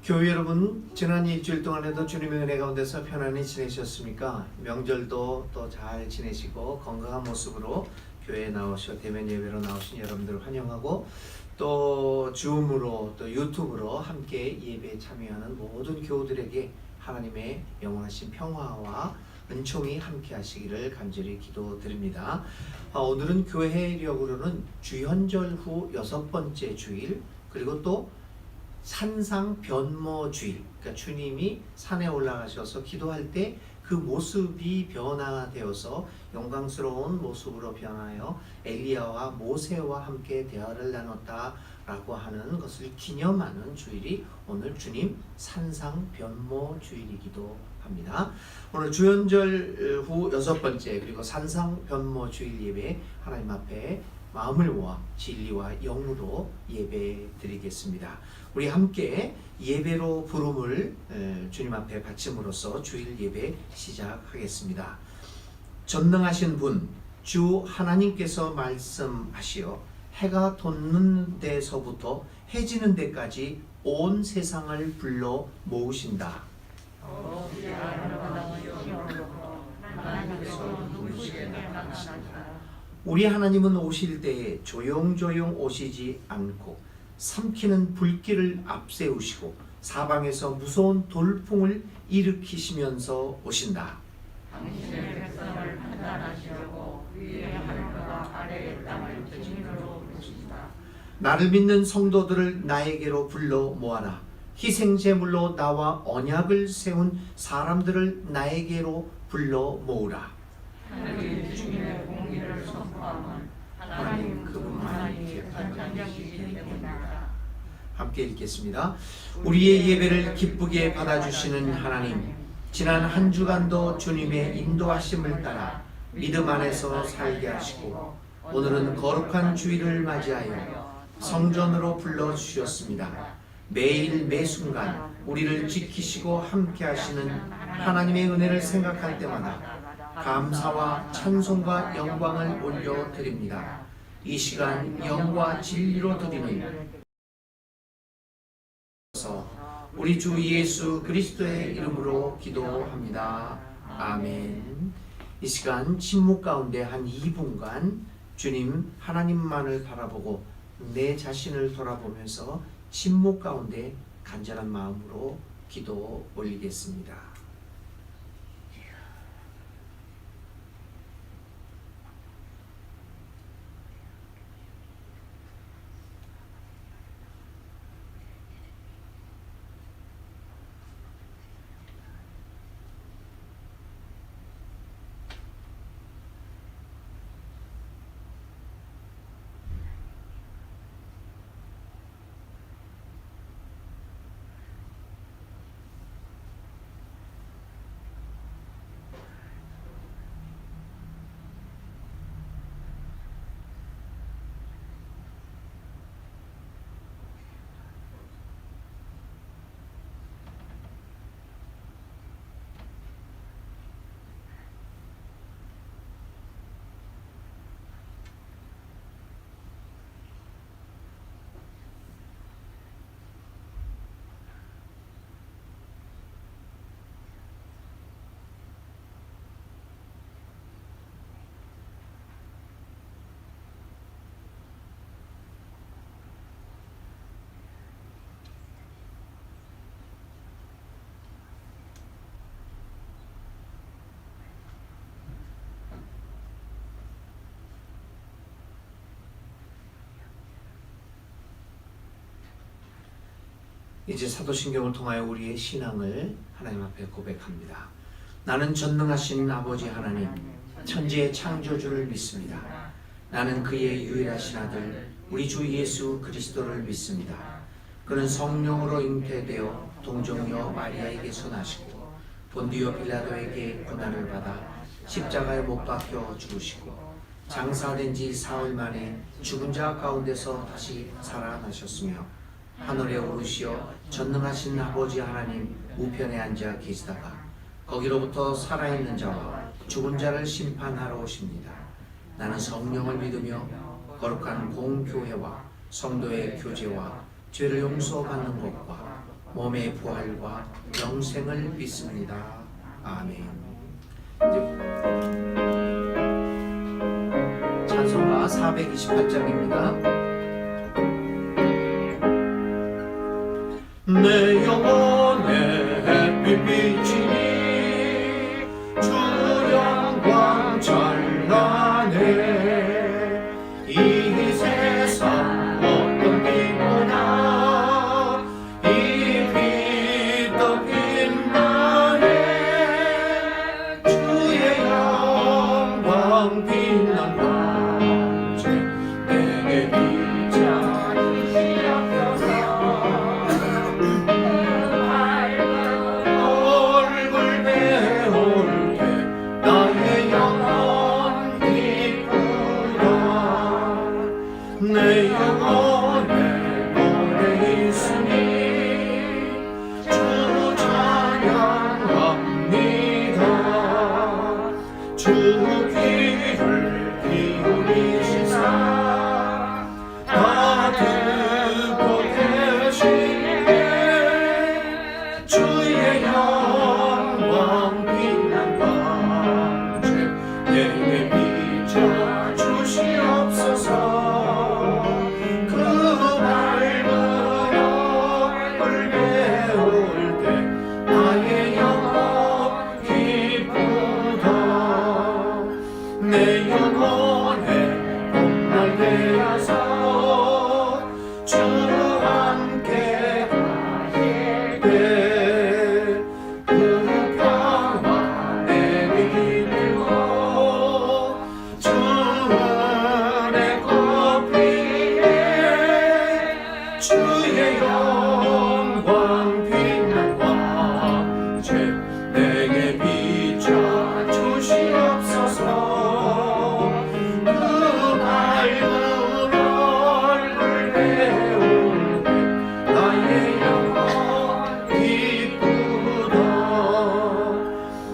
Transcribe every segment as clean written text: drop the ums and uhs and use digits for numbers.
교회 여러분, 지난 일주일 동안에도 주님의 은혜 가운데서 편안히 지내셨습니까? 명절도 또 잘 지내시고 건강한 모습으로 교회에 나오셔 대면 예배로 나오신 여러분들을 환영하고, 또 줌으로 또 유튜브로 함께 예배에 참여하는 모든 교우들에게 하나님의 영원하신 평화와 은총이 함께 하시기를 간절히 기도드립니다. 오늘은 교회력으로는 주현절 후 6번째 주일, 그리고 또 산상 변모 주일, 그러니까 주님이 산에 올라가셔서 기도할 때 그 모습이 변화되어서 영광스러운 모습으로 변하여 엘리야와 모세와 함께 대화를 나눴다라고 하는 것을 기념하는 주일이 오늘 주님 산상 변모 주일이기도 합니다. 오늘 주현절 후 6번째 그리고 산상 변모 주일 예배 하나님 앞에 마음을 모아 진리와 영으로 예배 드리겠습니다. 우리 함께 예배로 부름을 주님 앞에 바침으로써 주일 예배 시작하겠습니다. 전능하신 분 주 하나님께서 말씀하시어 해가 돋는 데서부터 해지는 데까지 온 세상을 불러 모으신다. 우리 하나님은 오실 때에 조용조용 오시지 않고 삼키는 불길을 앞세우시고 사방에서 무서운 돌풍을 일으키시면서 오신다. 당신의 백성을 판단하시려고 위의 하늘과 아래의 땅을 증인으로 부르신다. 나를 믿는 성도들을 나에게로 불러 모아라. 희생제물로 나와 언약을 세운 사람들을 나에게로 불러 모으라. 하늘이 주님의 공의를 선포함은 하나님 그분만이 재판장이시기 때문이다. 함께 읽겠습니다. 우리의 예배를 기쁘게 받아주시는 하나님, 지난 한 주간도 주님의 인도하심을 따라 믿음 안에서 살게 하시고 오늘은 거룩한 주일을 맞이하여 성전으로 불러주셨습니다. 매일 매순간 우리를 지키시고 함께 하시는 하나님의 은혜를 생각할 때마다 감사와 찬송과 영광을 올려드립니다. 이 시간 영과 진리로 드리는 우리 주 예수 그리스도의 이름으로 기도합니다. 아멘. 이 시간 침묵 가운데 한 2분간 주님 하나님만을 바라보고 내 자신을 돌아보면서 침묵 가운데 간절한 마음으로 기도 올리겠습니다. 이제 사도신경을 통하여 우리의 신앙을 하나님 앞에 고백합니다. 나는 전능하신 아버지 하나님, 천지의 창조주를 믿습니다. 나는 그의 유일하신 아들 우리 주 예수 그리스도를 믿습니다. 그는 성령으로 잉태되어 동정녀 마리아에게서 나시고 본디오 빌라도에게 고난을 받아 십자가에 못 박혀 죽으시고 장사된 지 사흘 만에 죽은 자 가운데서 다시 살아나셨으며 하늘에 오르시어 전능하신 아버지 하나님 우편에 앉아 계시다가 거기로부터 살아있는 자와 죽은 자를 심판하러 오십니다. 나는 성령을 믿으며 거룩한 공교회와 성도의 교제와 죄를 용서받는 것과 몸의 부활과 영생을 믿습니다. 아멘. 찬송가 428장입니다. 내 영혼의 햇빛 비치니 주 영광 찬란해. 이 세상 어떤 빛보다 이 빛도 빛나네. 주의 영광 빛난 광채 내게 비춰 내 영혼에 노래 있으니 주 찬양합니다. 주 귀를 기울이시사 다 듣고 계시네. 주의 영광 빛난 광채 내게 비춰 주시옵소서. 내 영혼에 봄날개 하사 주 함께 가실 때 그 평화 내게 기쁘고 주 은혜 꽃피네. 주의 영광 빛난 광채 내게 비춰 주시옵소서.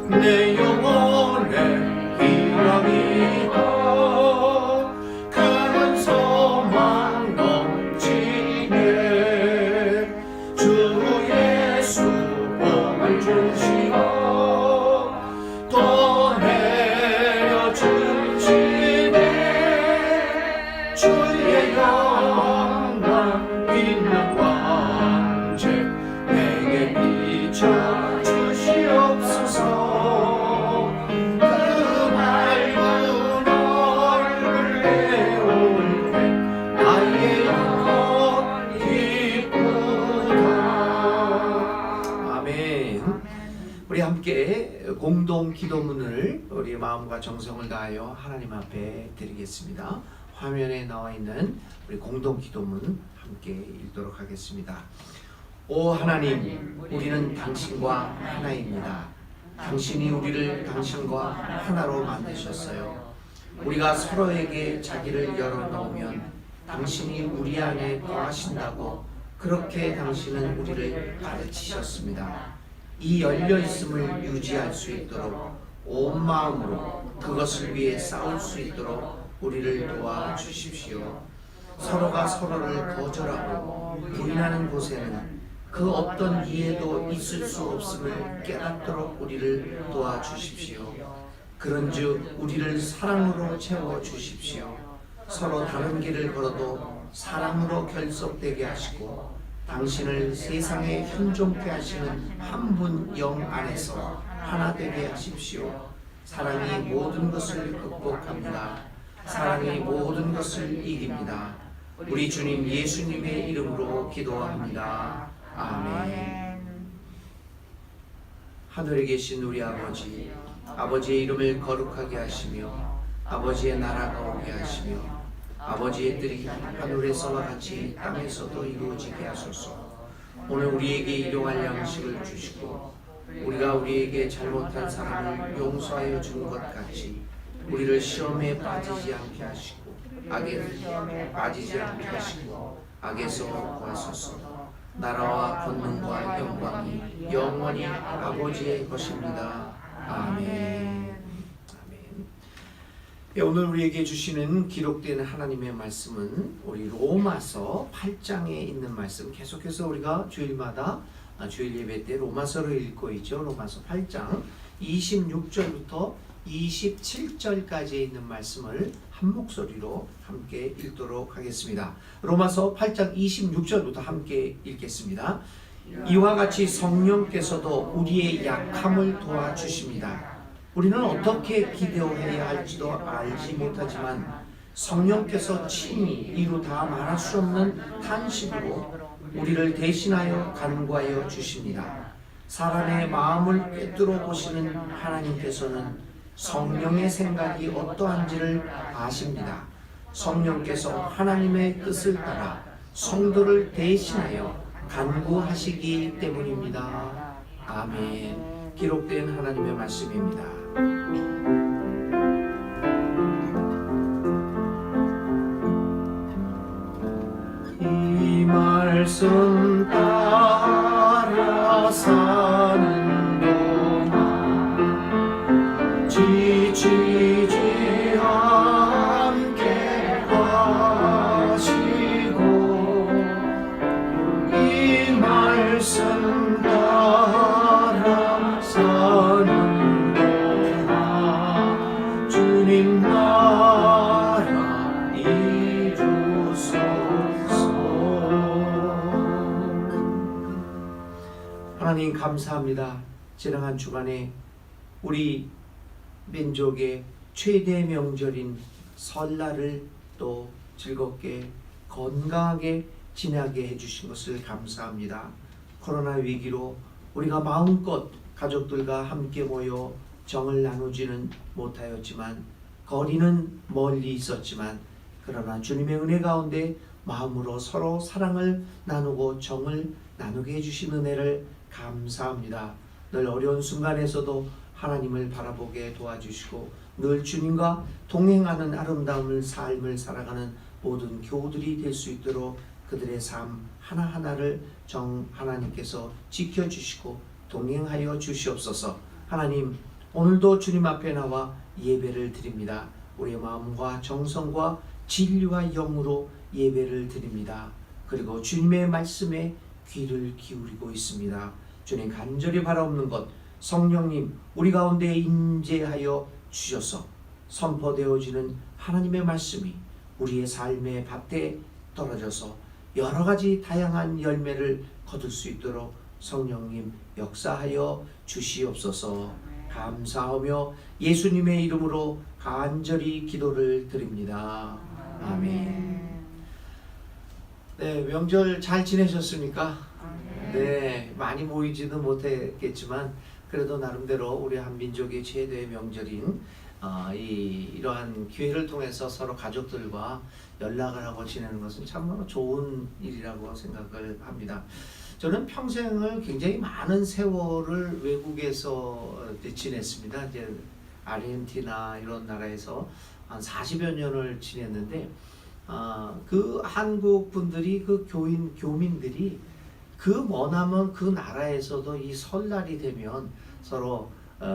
내 영혼에 희망이 있고 큰 소망 넘치네. 주 예수 복을 주시고 또 내려주시네. 주의 영광 빛난 광채 내게 비춰 주시옵소서. 우리 함께 공동 기도문을 우리 마음과 정성을 다하여 하나님 앞에 드리겠습니다. 화면에 나와 있는 우리 공동 기도문 함께 읽도록 하겠습니다. 오 하나님, 우리는 당신과 하나입니다. 당신이 우리를 당신과 하나로 만드셨어요. 우리가 서로에게 자기를 열어놓으면 당신이 우리 안에 거하신다고 그렇게 당신은 우리를 가르치셨습니다. 이 열려있음을 유지할 수 있도록 온 마음으로 그것을 위해 싸울 수 있도록 우리를 도와주십시오. 서로가 서로를 거절하고 부인하는 곳에는 그 어떤 이해도 있을 수 없음을 깨닫도록 우리를 도와주십시오. 그런즉 우리를 사랑으로 채워주십시오. 서로 다른 길을 걸어도 사랑으로 결속되게 하시고 당신을 세상에 현존케 하시는 한 분 영 안에서 하나 되게 하십시오. 사랑이 모든 것을 극복합니다. 사랑이 모든 것을 이깁니다. 우리 주님 예수님의 이름으로 기도합니다. 아멘. 하늘에 계신 우리 아버지, 아버지의 이름을 거룩하게 하시며 아버지의 나라가 오게 하시며 아버지의 뜻이 하늘에서와 같이 땅에서도 이루어지게 하소서. 오늘 우리에게 일용할 양식을 주시고 우리가 우리에게 잘못한 사람을 용서하여 준 것 같이 우리를 시험에 빠지지 않게 하시고 악에 빠지지 않게 하시고 악에서 구하소서. 나라와 권능과 영광이 영원히 아버지의 것입니다. 아멘. 아멘. 예, 오늘 우리에게 주시는 기록된 하나님의 말씀은 우리 로마서 8장에 있는 말씀, 계속해서 우리가 주일마다 주일 예배 때 로마서를 읽고 있죠. 로마서 8장 26절부터 27절까지 있는 말씀을 한 목소리로 함께 읽도록 하겠습니다. 로마서 8장 26절부터 함께 읽겠습니다. 이와 같이 성령께서도 우리의 약함을 도와주십니다. 우리는 어떻게 기도해야 할지도 알지 못하지만 성령께서 친히 이루 다 말할 수 없는 탄식으로 우리를 대신하여 간구하여 주십니다. 사람의 마음을 꿰뚫어 보시는 하나님께서는 성령의 생각이 어떠한지를 아십니다. 성령께서 하나님의 뜻을 따라 성도를 대신하여 간구하시기 때문입니다. 아멘. 기록된 하나님의 말씀입니다. 이 말씀 따라 사는 동안 지치지 않게 하시고 이 말씀 따라 사는 동안 주님 나라 이루소서. 하나님 감사합니다. 지나간 주간에 우리 민족의 최대 명절인 설날을 또 즐겁게 건강하게 지나게 해주신 것을 감사합니다. 코로나 위기로 우리가 마음껏 가족들과 함께 모여 정을 나누지는 못하였지만 거리는 멀리 있었지만 그러나 주님의 은혜 가운데 마음으로 서로 사랑을 나누고 정을 나누게 해주신 은혜를 감사합니다. 늘 어려운 순간에서도 하나님을 바라보게 도와주시고 늘 주님과 동행하는 아름다운 삶을 살아가는 모든 교우들이 될 수 있도록 그들의 삶 하나하나를 하나님께서 지켜주시고 동행하여 주시옵소서. 하나님, 오늘도 주님 앞에 나와 예배를 드립니다. 우리의 마음과 정성과 진리와 영으로 예배를 드립니다. 그리고 주님의 말씀에 귀를 기울이고 있습니다. 주님 간절히 바라옵는 것, 성령님 우리 가운데 임재하여 주셔서 선포되어지는 하나님의 말씀이 우리의 삶의 밭에 떨어져서 여러 가지 다양한 열매를 거둘 수 있도록 성령님 역사하여 주시옵소서. 감사하며 예수님의 이름으로 간절히 기도를 드립니다. 아멘. 네, 명절 잘 지내셨습니까? 네, 많이 모이지는 못했겠지만 그래도 나름대로 우리 한민족의 최대의 명절인 이러한 기회를 통해서 서로 가족들과 연락을 하고 지내는 것은 참 좋은 일이라고 생각을 합니다. 저는 평생을 굉장히 많은 세월을 외국에서 지냈습니다. 이제 아르헨티나 이런 나라에서 한 40여 년을 지냈는데 그 한국 분들이 그 교민들이 그 머나먼 그 나라에서도 이 설날이 되면 서로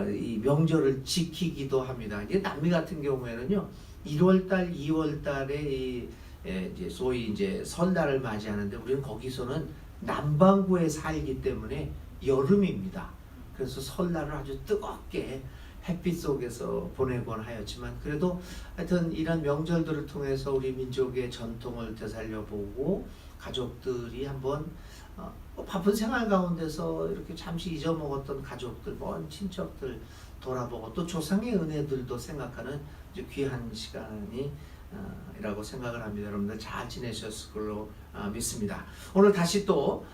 이 명절을 지키기도 합니다. 이제 남미 같은 경우에는요, 1월달, 2월달에 이제 소위 이제 설날을 맞이하는데 우리는 거기서는 남반구에 살기 때문에 여름입니다. 그래서 설날을 아주 뜨겁게 햇빛 속에서 보내곤 하였지만 그래도 하여튼 이런 명절들을 통해서 우리 민족의 전통을 되살려보고 가족들이 한번 바쁜 생활 가운데서 이렇게 잠시 잊어먹었던 가족들, 먼 친척들 돌아보고 또 조상의 은혜들도 생각하는 이제 귀한 시간이 이라고 생각을 합니다. 여러분들 잘 지내셨을 걸로 믿습니다. 오늘 다시 또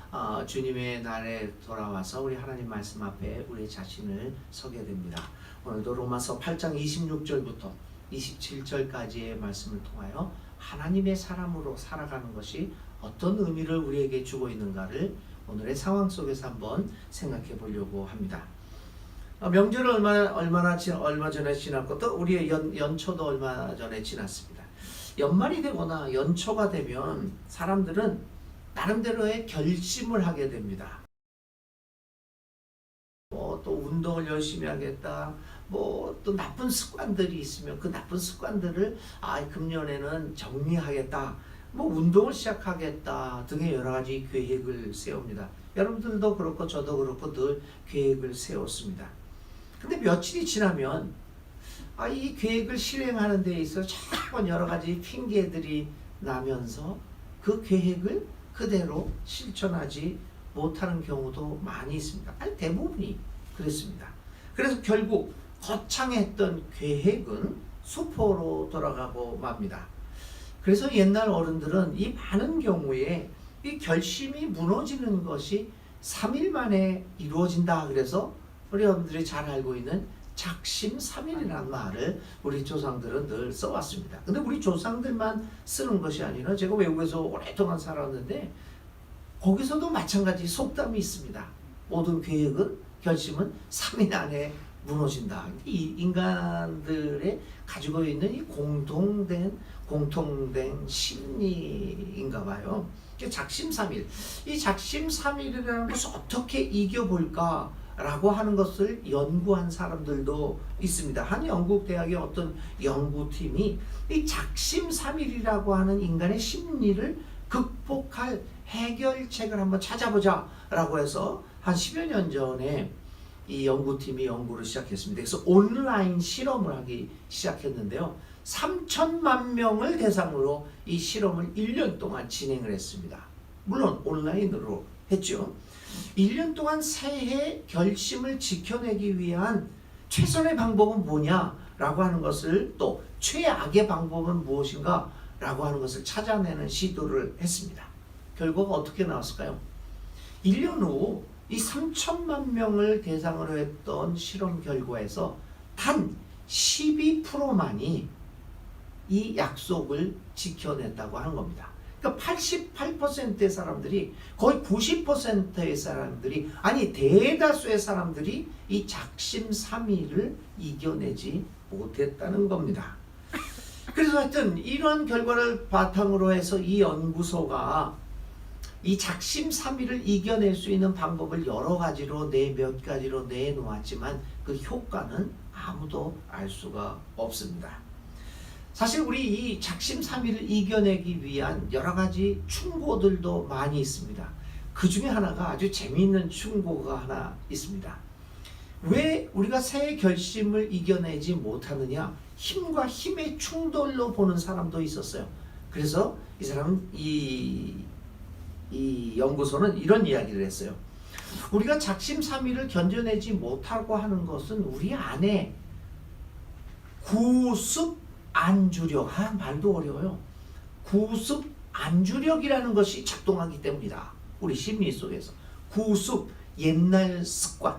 주님의 날에 돌아와서 우리 하나님 말씀 앞에 우리 자신을 서게 됩니다. 오늘도 로마서 8장 26절부터 27절까지의 말씀을 통하여 하나님의 사람으로 살아가는 것이 어떤 의미를 우리에게 주고 있는가를 오늘의 상황 속에서 한번 생각해 보려고 합니다. 명절은 얼마 전에 지났고 또 우리의 연초도 얼마 전에 지났습니다. 연말이 되거나 연초가 되면 사람들은 나름대로의 결심을 하게 됩니다. 또 운동을 열심히 하겠다, 뭐 또 나쁜 습관들이 있으면 그 나쁜 습관들을 금년에는 정리하겠다, 뭐 운동을 시작하겠다 등의 여러 가지 계획을 세웁니다. 여러분들도 그렇고 저도 그렇고 늘 계획을 세웠습니다. 근데 며칠이 지나면 이 계획을 실행하는 데 있어서 자꾸 여러 가지 핑계들이 나면서 그 계획을 그대로 실천하지 못하는 경우도 많이 있습니다. 대부분이 그렇습니다. 그래서 결국 거창했던 계획은 수포로 돌아가고 맙니다. 그래서 옛날 어른들은 이 많은 경우에 이 결심이 무너지는 것이 3일 만에 이루어진다. 그래서 우리 여러분들이 잘 알고 있는 작심삼일이라는 말을 우리 조상들은 늘 써왔습니다. 근데 우리 조상들만 쓰는 것이 아니라 제가 외국에서 오랫동안 살았는데 거기서도 마찬가지 속담이 있습니다. 모든 계획은, 결심은 3일 안에 무너진다. 이 인간들의 가지고 있는 이 공통된 심리인가 봐요. 작심삼일. 이 작심삼일이라는 것을 어떻게 이겨볼까 라고 하는 것을 연구한 사람들도 있습니다. 한 영국 대학의 어떤 연구팀이 이 작심삼일이라고 하는 인간의 심리를 극복할 해결책을 한번 찾아보자 라고 해서 한 10여 년 전에 이 연구팀이 연구를 시작했습니다. 그래서 온라인 실험을 하기 시작했는데요. 3천만 명을 대상으로 이 실험을 1년 동안 진행을 했습니다. 물론 온라인으로 했죠. 1년 동안 새해 결심을 지켜내기 위한 최선의 방법은 뭐냐라고 하는 것을, 또 최악의 방법은 무엇인가 라고 하는 것을 찾아내는 시도를 했습니다. 결과가 어떻게 나왔을까요? 1년 후 이 3천만 명을 대상으로 했던 실험 결과에서 단 12%만이 이 약속을 지켜냈다고 하는 겁니다. 그러니까 88%의 사람들이, 거의 90%의 사람들이, 아니 대다수의 사람들이 이 작심삼일을 이겨내지 못했다는 겁니다. 그래서 하여튼 이런 결과를 바탕으로 해서 이 연구소가 이 작심삼일을 이겨낼 수 있는 방법을 여러 가지로 몇 가지로 내놓았지만 그 효과는 아무도 알 수가 없습니다. 사실 우리 이 작심삼일을 이겨내기 위한 여러 가지 충고들도 많이 있습니다. 그 중에 하나가 아주 재미있는 충고가 하나 있습니다. 왜 우리가 새해 결심을 이겨내지 못하느냐? 힘과 힘의 충돌로 보는 사람도 있었어요. 그래서 이 사람은 이 연구소는 이런 이야기를 했어요. 우리가 작심삼일을 견뎌내지 못하고 하는 것은 우리 안에 구습안주력, 말도 어려워요. 구습안주력이라는 것이 작동하기 때문이다. 우리 심리 속에서 구습, 옛날 습관,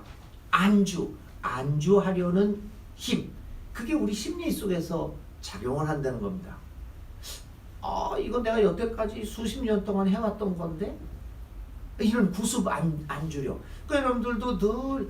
안주하려는 힘, 그게 우리 심리 속에서 작용을 한다는 겁니다. 이거 내가 여태까지 수십 년 동안 해왔던 건데, 이런 구습 안주력. 그러니까 여러분들도 늘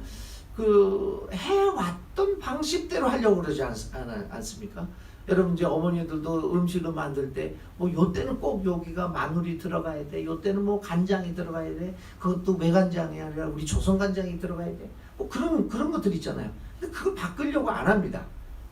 해왔던 방식대로 하려고 그러지 않습니까? 여러분 이제 어머니들도 음식을 만들 때 뭐 요때는 꼭 여기가 마늘이 들어가야 돼, 요때는 뭐 간장이 들어가야 돼, 그것도 외간장이 아니라 우리 조선 간장이 들어가야 돼, 뭐 그런 것들 있잖아요. 근데 그걸 바꾸려고 안 합니다.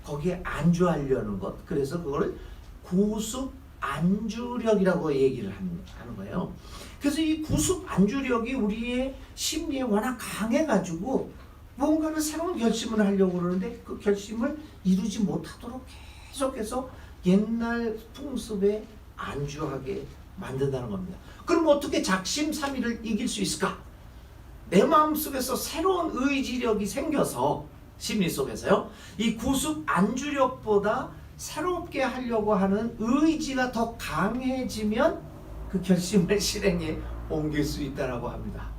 거기에 안주하려는 것. 그래서 그걸 구습 안주력이라고 얘기를 하는 거예요. 그래서 이 구습 안주력이 우리의 심리에 워낙 강해가지고 뭔가를 새로운 결심을 하려고 그러는데 그 결심을 이루지 못하도록 계속해서 옛날 풍습에 안주하게 만든다는 겁니다. 그럼 어떻게 작심삼일을 이길 수 있을까? 내 마음속에서 새로운 의지력이 생겨서, 심리 속에서요, 이 구습 안주력보다 새롭게 하려고 하는 의지가 더 강해지면 그 결심을 실행에 옮길 수 있다라고 합니다.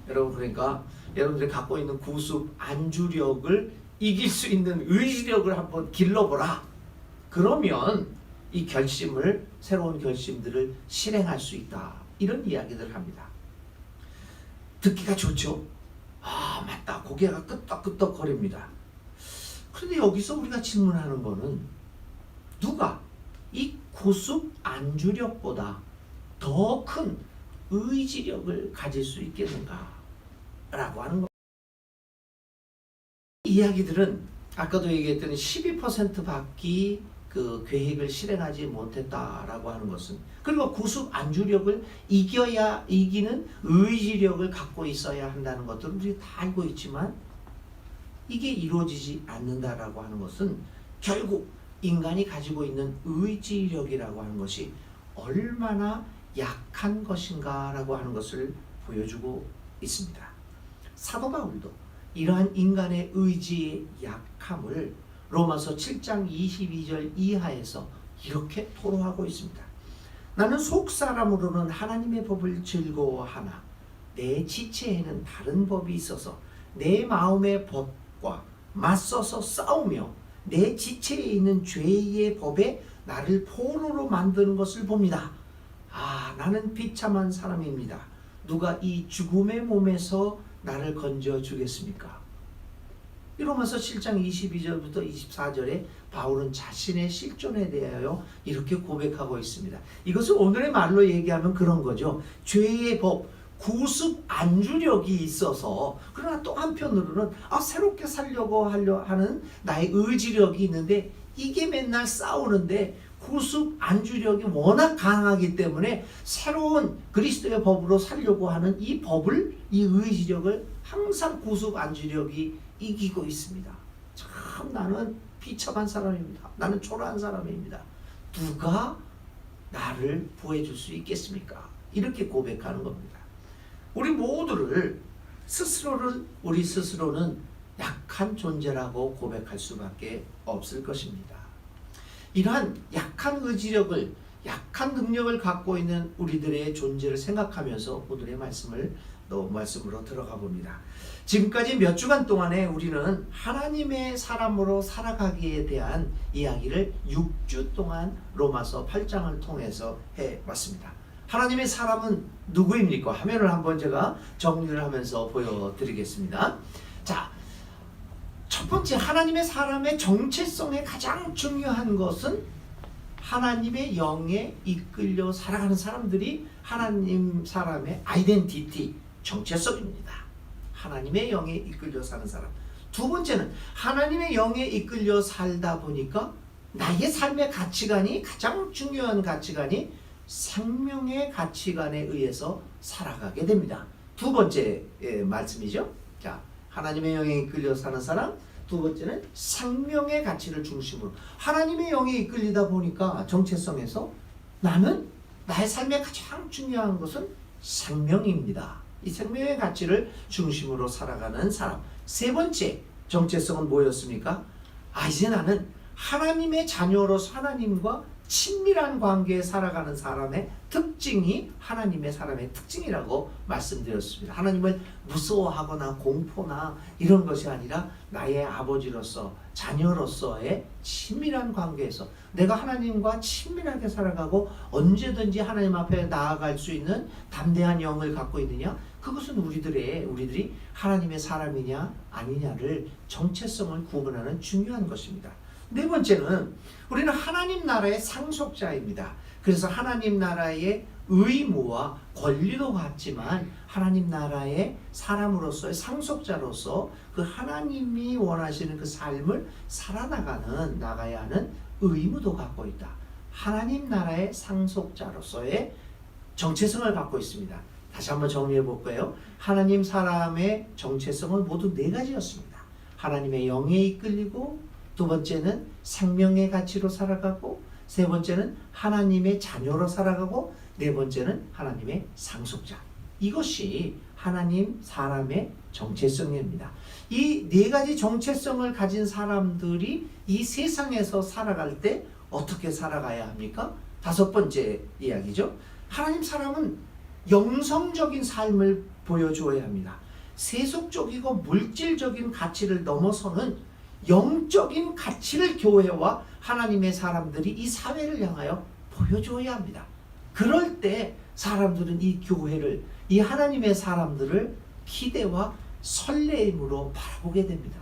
여러분, 그러니까 여러분들이 갖고 있는 구습 안주력을 이길 수 있는 의지력을 한번 길러보라. 그러면 이 새로운 결심들을 실행할 수 있다. 이런 이야기들을 합니다. 듣기가 좋죠? 맞다. 고개가 끄덕끄덕 거립니다. 그런데 여기서 우리가 질문하는 거는, 누가 이 구습 안주력보다 더 큰 의지력을 가질 수 있겠는가? 라고 하는 것. 이야기들은 아까도 얘기했더니 12%밖에 그 계획을 실행하지 못했다라고 하는 것은, 그리고 구습 안주력을 이기는 의지력을 갖고 있어야 한다는 것들을 우리 다 알고 있지만 이게 이루어지지 않는다라고 하는 것은 결국 인간이 가지고 있는 의지력이라고 하는 것이 얼마나 약한 것인가라고 하는 것을 보여주고 있습니다. 사도 바울도 이러한 인간의 의지의 약함을 로마서 7장 22절 이하에서 이렇게 토로하고 있습니다. 나는 속사람으로는 하나님의 법을 즐거워하나 내 지체에는 다른 법이 있어서 내 마음의 법과 맞서서 싸우며 내 지체에 있는 죄의 법에 나를 포로로 만드는 것을 봅니다. 나는 비참한 사람입니다. 누가 이 죽음의 몸에서 나를 건져 주겠습니까? 이 로마서 7장 22절부터 24절에 바울은 자신의 실존에 대하여 이렇게 고백하고 있습니다. 이것을 오늘의 말로 얘기하면 그런 거죠. 죄의 법, 구습 안주력이 있어서, 그러나 또 한편으로는 새롭게 살려고 하는 나의 의지력이 있는데 이게 맨날 싸우는데 구습 안주력이 워낙 강하기 때문에 새로운 그리스도의 법으로 살려고 하는 이 의지력을 항상 구습 안주력이 이기고 있습니다. 참 나는 비참한 사람입니다. 나는 초라한 사람입니다. 누가 나를 구해줄 수 있겠습니까? 이렇게 고백하는 겁니다. 우리 모두를 우리 스스로는 약한 존재라고 고백할 수밖에 없을 것입니다. 이러한 약한 의지력을, 약한 능력을 갖고 있는 우리들의 존재를 생각하면서 오늘의 말씀으로 들어가 봅니다. 지금까지 몇 주간 동안에 우리는 하나님의 사람으로 살아가기에 대한 이야기를 6주 동안 로마서 8장을 통해서 해왔습니다. 하나님의 사람은 누구입니까? 화면을 한번 제가 정리를 하면서 보여드리겠습니다. 자, 첫 번째, 하나님의 사람의 정체성의 가장 중요한 것은 하나님의 영에 이끌려 살아가는 사람들이 하나님 사람의 아이덴티티, 정체성입니다. 하나님의 영에 이끌려 사는 사람. 두 번째는 하나님의 영에 이끌려 살다 보니까 나의 삶의 가치관이, 가장 중요한 가치관이 생명의 가치관에 의해서 살아가게 됩니다. 두 번째 말씀이죠. 자, 하나님의 영에 이끌려 사는 사람. 두 번째는 생명의 가치를 중심으로, 하나님의 영에 이끌리다 보니까 정체성에서 나는 나의 삶의 가장 중요한 것은 생명입니다. 이 생명의 가치를 중심으로 살아가는 사람. 세 번째 정체성은 뭐였습니까? 이제 나는 하나님의 자녀로서 하나님과 친밀한 관계에 살아가는 사람의 특징이 하나님의 사람의 특징이라고 말씀드렸습니다. 하나님을 무서워하거나 공포나 이런 것이 아니라 나의 아버지로서, 자녀로서의 친밀한 관계에서 내가 하나님과 친밀하게 살아가고 언제든지 하나님 앞에 나아갈 수 있는 담대한 영을 갖고 있느냐, 그것은 우리들이 하나님의 사람이냐 아니냐를, 정체성을 구분하는 중요한 것입니다. 네 번째는 우리는 하나님 나라의 상속자입니다. 그래서 하나님 나라의 의무와 권리도 같지만 하나님 나라의 사람으로서의 상속자로서 그 하나님이 원하시는 그 삶을 나가야 하는 의무도 갖고 있다. 하나님 나라의 상속자로서의 정체성을 갖고 있습니다. 다시 한번 정리해 볼까요? 하나님 사람의 정체성은 모두 네 가지였습니다. 하나님의 영에 이끌리고, 두 번째는 생명의 가치로 살아가고, 세 번째는 하나님의 자녀로 살아가고, 네 번째는 하나님의 상속자. 이것이 하나님 사람의 정체성입니다. 이 네 가지 정체성을 가진 사람들이 이 세상에서 살아갈 때 어떻게 살아가야 합니까? 다섯 번째 이야기죠. 하나님 사람은 영성적인 삶을 보여주어야 합니다. 세속적이고 물질적인 가치를 넘어서는 영적인 가치를 교회와 하나님의 사람들이 이 사회를 향하여 보여줘야 합니다. 그럴 때 사람들은 이 교회를, 이 하나님의 사람들을 기대와 설레임으로 바라보게 됩니다.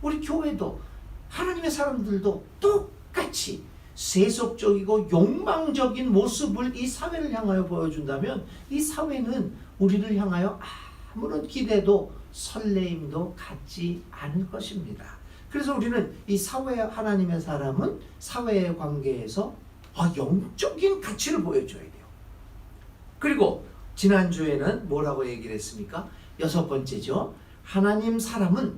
우리 교회도, 하나님의 사람들도 똑같이 세속적이고 욕망적인 모습을 이 사회를 향하여 보여준다면 이 사회는 우리를 향하여 아무런 기대도 설레임도 갖지 않을 것입니다. 그래서 우리는 이 사회 하나님의 사람은 사회의 관계에서 영적인 가치를 보여줘야 돼요. 그리고 지난주에는 뭐라고 얘기를 했습니까? 6번째죠. 하나님 사람은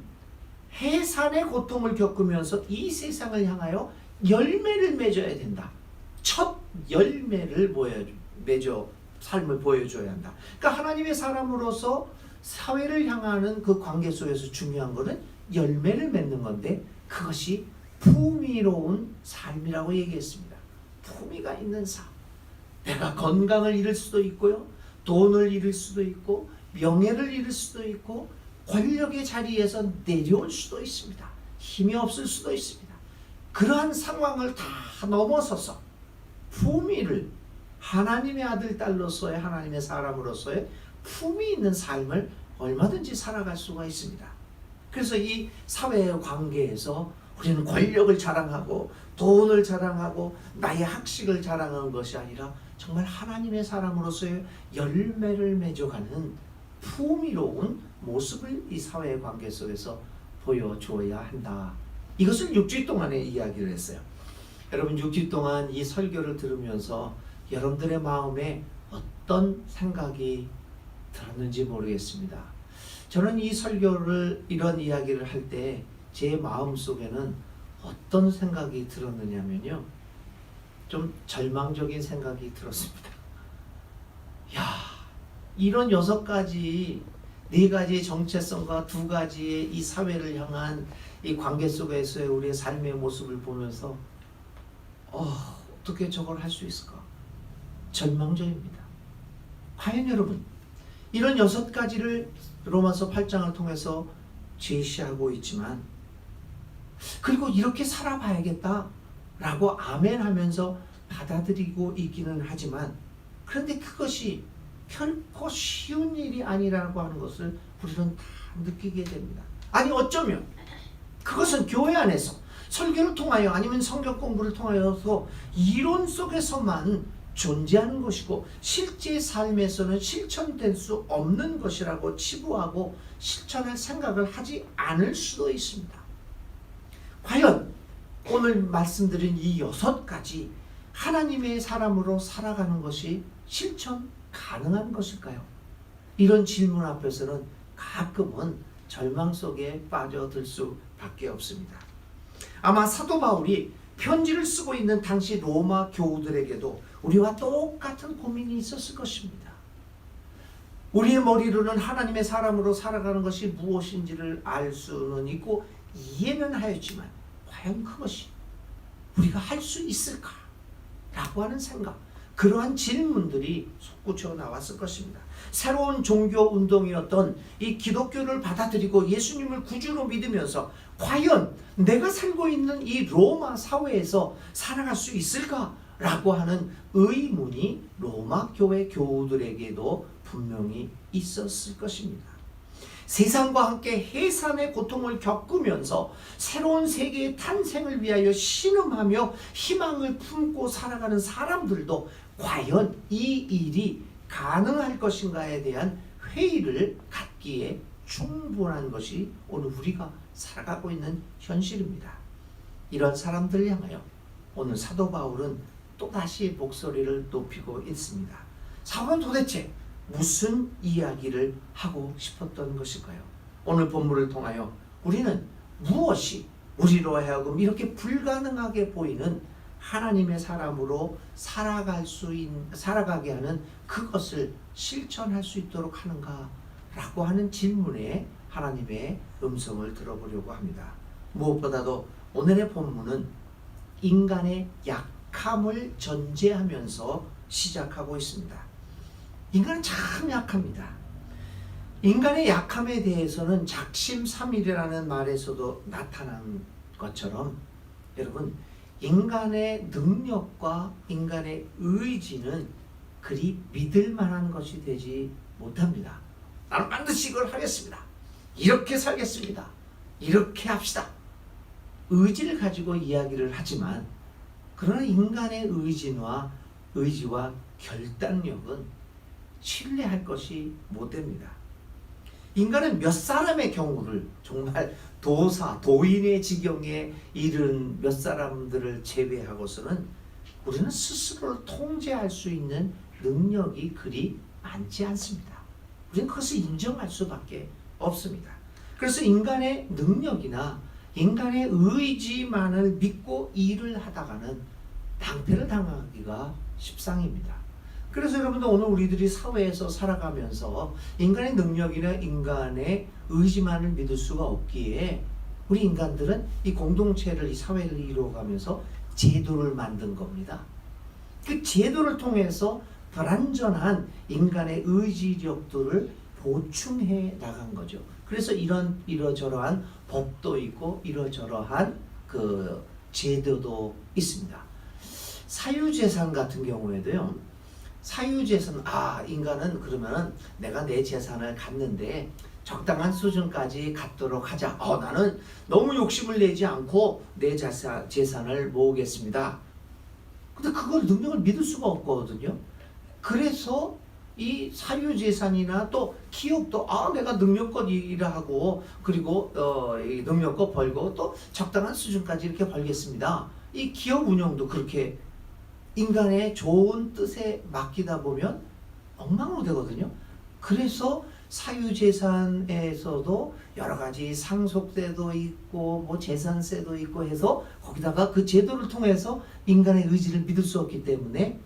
해산의 고통을 겪으면서 이 세상을 향하여 열매를 맺어야 된다. 첫 열매를 맺어 삶을 보여줘야 한다. 그러니까 하나님의 사람으로서 사회를 향하는 그 관계 속에서 중요한 것은 열매를 맺는 건데 그것이 품위로운 삶이라고 얘기했습니다. 품위가 있는 삶. 내가 건강을 잃을 수도 있고요. 돈을 잃을 수도 있고 명예를 잃을 수도 있고 권력의 자리에서 내려올 수도 있습니다. 힘이 없을 수도 있습니다. 그러한 상황을 다 넘어서서 품위를 하나님의 아들 딸로서의 하나님의 사람으로서의 품위 있는 삶을 얼마든지 살아갈 수가 있습니다. 그래서 이 사회의 관계에서 우리는 권력을 자랑하고 돈을 자랑하고 나의 학식을 자랑하는 것이 아니라 정말 하나님의 사람으로서의 열매를 맺어가는 품위로운 모습을 이 사회의 관계 속에서 보여줘야 한다. 이것을 6주 동안에 이야기를 했어요. 여러분 6주 동안 이 설교를 들으면서 여러분들의 마음에 어떤 생각이 들었는지 모르겠습니다. 저는 이 설교를 이런 이야기를 할 때 제 마음속에는 어떤 생각이 들었느냐면요. 좀 절망적인 생각이 들었습니다. 야, 이런 6가지, 4가지의 정체성과 2가지의 이 사회를 향한 이 관계 속에서의 우리의 삶의 모습을 보면서 어떻게 저걸 할 수 있을까? 절망적입니다. 과연 여러분, 이런 6가지를 로마서 8장을 통해서 제시하고 있지만 그리고 이렇게 살아봐야겠다 라고 아멘 하면서 받아들이고 있기는 하지만 그런데 그것이 결코 쉬운 일이 아니라고 하는 것을 우리는 다 느끼게 됩니다. 아니 어쩌면 그것은 교회 안에서 설교를 통하여 아니면 성경 공부를 통하여서 이론 속에서만 존재하는 것이고 실제 삶에서는 실천될 수 없는 것이라고 치부하고 실천할 생각을 하지 않을 수도 있습니다. 과연 오늘 말씀드린 이 6가지 하나님의 사람으로 살아가는 것이 실천 가능한 것일까요? 이런 질문 앞에서는 가끔은 절망 속에 빠져들 수밖에 없습니다. 아마 사도 바울이 편지를 쓰고 있는 당시 로마 교우들에게도 우리와 똑같은 고민이 있었을 것입니다. 우리의 머리로는 하나님의 사람으로 살아가는 것이 무엇인지를 알 수는 있고 이해는 하였지만 과연 그것이 우리가 할 수 있을까? 라고 하는 생각, 그러한 질문들이 솟구쳐 나왔을 것입니다. 새로운 종교 운동이었던 이 기독교를 받아들이고 예수님을 구주로 믿으면서 과연 내가 살고 있는 이 로마 사회에서 살아갈 수 있을까? 라고 하는 의문이 로마 교회 교우들에게도 분명히 있었을 것입니다. 세상과 함께 해산의 고통을 겪으면서 새로운 세계의 탄생을 위하여 신음하며 희망을 품고 살아가는 사람들도 과연 이 일이 가능할 것인가에 대한 회의를 갖기에 충분한 것이 오늘 우리가 살아가고 있는 현실입니다. 이런 사람들을 향하여 오늘 사도 바울은 또다시 목소리를 높이고 있습니다. 사울은 도대체 무슨 이야기를 하고 싶었던 것일까요? 오늘 본문을 통하여 우리는 무엇이 우리로 하여금 이렇게 불가능하게 보이는 하나님의 사람으로 살아가게 하는 그것을 실천할 수 있도록 하는가? 라고 하는 질문에 하나님의 음성을 들어보려고 합니다. 무엇보다도 오늘의 본문은 인간의 약함을 전제하면서 시작하고 있습니다. 인간은 참 약합니다. 인간의 약함에 대해서는 작심삼일이라는 말에서도 나타난 것처럼 여러분, 인간의 능력과 인간의 의지는 그리 믿을 만한 것이 되지 못합니다. 나는 반드시 이걸 하겠습니다. 이렇게 살겠습니다. 이렇게 합시다. 의지를 가지고 이야기를 하지만 그러나 인간의 의지와 결단력은 신뢰할 것이 못 됩니다. 인간은 몇 사람의 경우를 정말 도인의 지경에 이른 몇 사람들을 제외하고서는 우리는 스스로를 통제할 수 있는 능력이 그리 많지 않습니다. 우리는 그것을 인정할 수밖에 없습니다. 그래서 인간의 능력이나 인간의 의지만을 믿고 일을 하다가는 낭패를 당하기가 십상입니다. 그래서 여러분들 오늘 우리들이 사회에서 살아가면서 인간의 능력이나 인간의 의지만을 믿을 수가 없기에 우리 인간들은 이 공동체를, 이 사회를 이루어가면서 제도를 만든 겁니다. 그 제도를 통해서 불완전한 인간의 의지력들을 보충해 나간 거죠. 그래서 이러저러한 법도 있고 이러저러한 그 제도도 있습니다. 사유재산 같은 경우에도요. 사유재산, 인간은 그러면 내가 내 재산을 갖는데 적당한 수준까지 갖도록 하자. 나는 너무 욕심을 내지 않고 내 재산을 모으겠습니다. 근데 그걸 능력을 믿을 수가 없거든요. 그래서 이 사유재산이나 또 기업도 내가 능력껏 일을 하고 그리고 이 능력껏 벌고 또 적당한 수준까지 이렇게 벌겠습니다. 이 기업 운영도 그렇게 인간의 좋은 뜻에 맡기다 보면 엉망으로 되거든요. 그래서 사유재산에서도 여러 가지 상속세도 있고 뭐 재산세도 있고 해서 거기다가 그 제도를 통해서 인간의 의지를 믿을 수 없기 때문에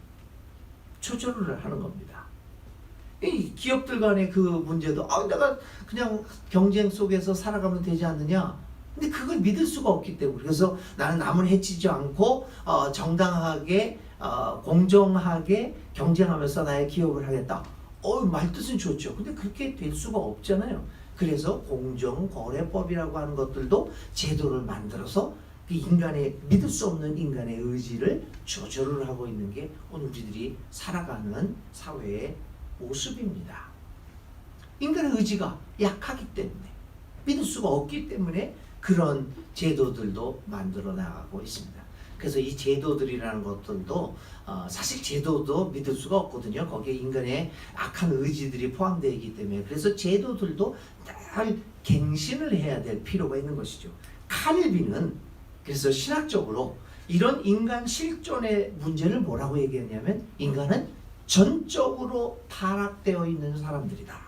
조절을 하는 겁니다. 이 기업들 간의 그 문제도 내가 그냥 경쟁 속에서 살아가면 되지 않느냐. 근데 그걸 믿을 수가 없기 때문에 그래서 나는 남을 해치지 않고 정당하게 공정하게 경쟁하면서 나의 기업을 하겠다. 말뜻은 좋죠. 근데 그렇게 될 수가 없잖아요. 그래서 공정거래법이라고 하는 것들도 제도를 만들어서 인간의 믿을 수 없는 인간의 의지를 조절을 하고 있는 게 오늘 우리들이 살아가는 사회의 모습입니다. 인간의 의지가 약하기 때문에 믿을 수가 없기 때문에 그런 제도들도 만들어 나가고 있습니다. 그래서 이 제도들이라는 것들도 사실 제도도 믿을 수가 없거든요. 거기에 인간의 악한 의지들이 포함되어 있기 때문에 그래서 제도들도 잘 갱신을 해야 될 필요가 있는 것이죠. 칼빈은 그래서 신학적으로 이런 인간 실존의 문제를 뭐라고 얘기했냐면 인간은 전적으로 타락되어 있는 사람들이다.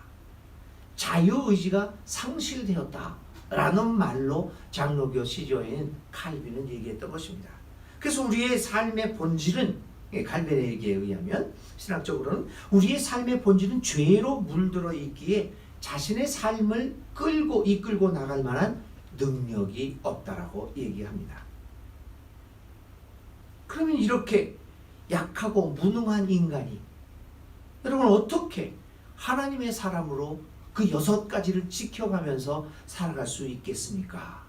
자유의지가 상실되었다 라는 말로 장로교 시조인 칼빈은 얘기했던 것입니다. 그래서 우리의 삶의 본질은 칼빈에게 의하면 신학적으로는 우리의 삶의 본질은 죄로 물들어 있기에 자신의 삶을 이끌고 나갈 만한 능력이 없다라고 얘기합니다. 그러면 이렇게 약하고 무능한 인간이 여러분 어떻게 하나님의 사람으로 그 6가지를 지켜가면서 살아갈 수 있겠습니까?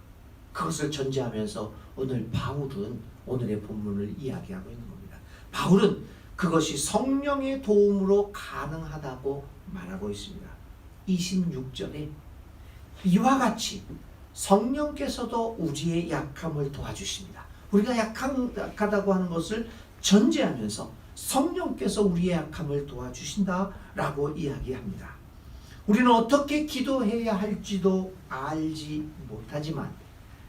그것을 전제하면서 오늘 바울은 오늘의 본문을 이야기하고 있는 겁니다. 바울은 그것이 성령의 도움으로 가능하다고 말하고 있습니다. 26절에 이와 같이 성령께서도 우리의 약함을 도와주십니다. 우리가 약하다고 하는 것을 전제하면서 성령께서 우리의 약함을 도와주신다라고 이야기합니다. 우리는 어떻게 기도해야 할지도 알지 못하지만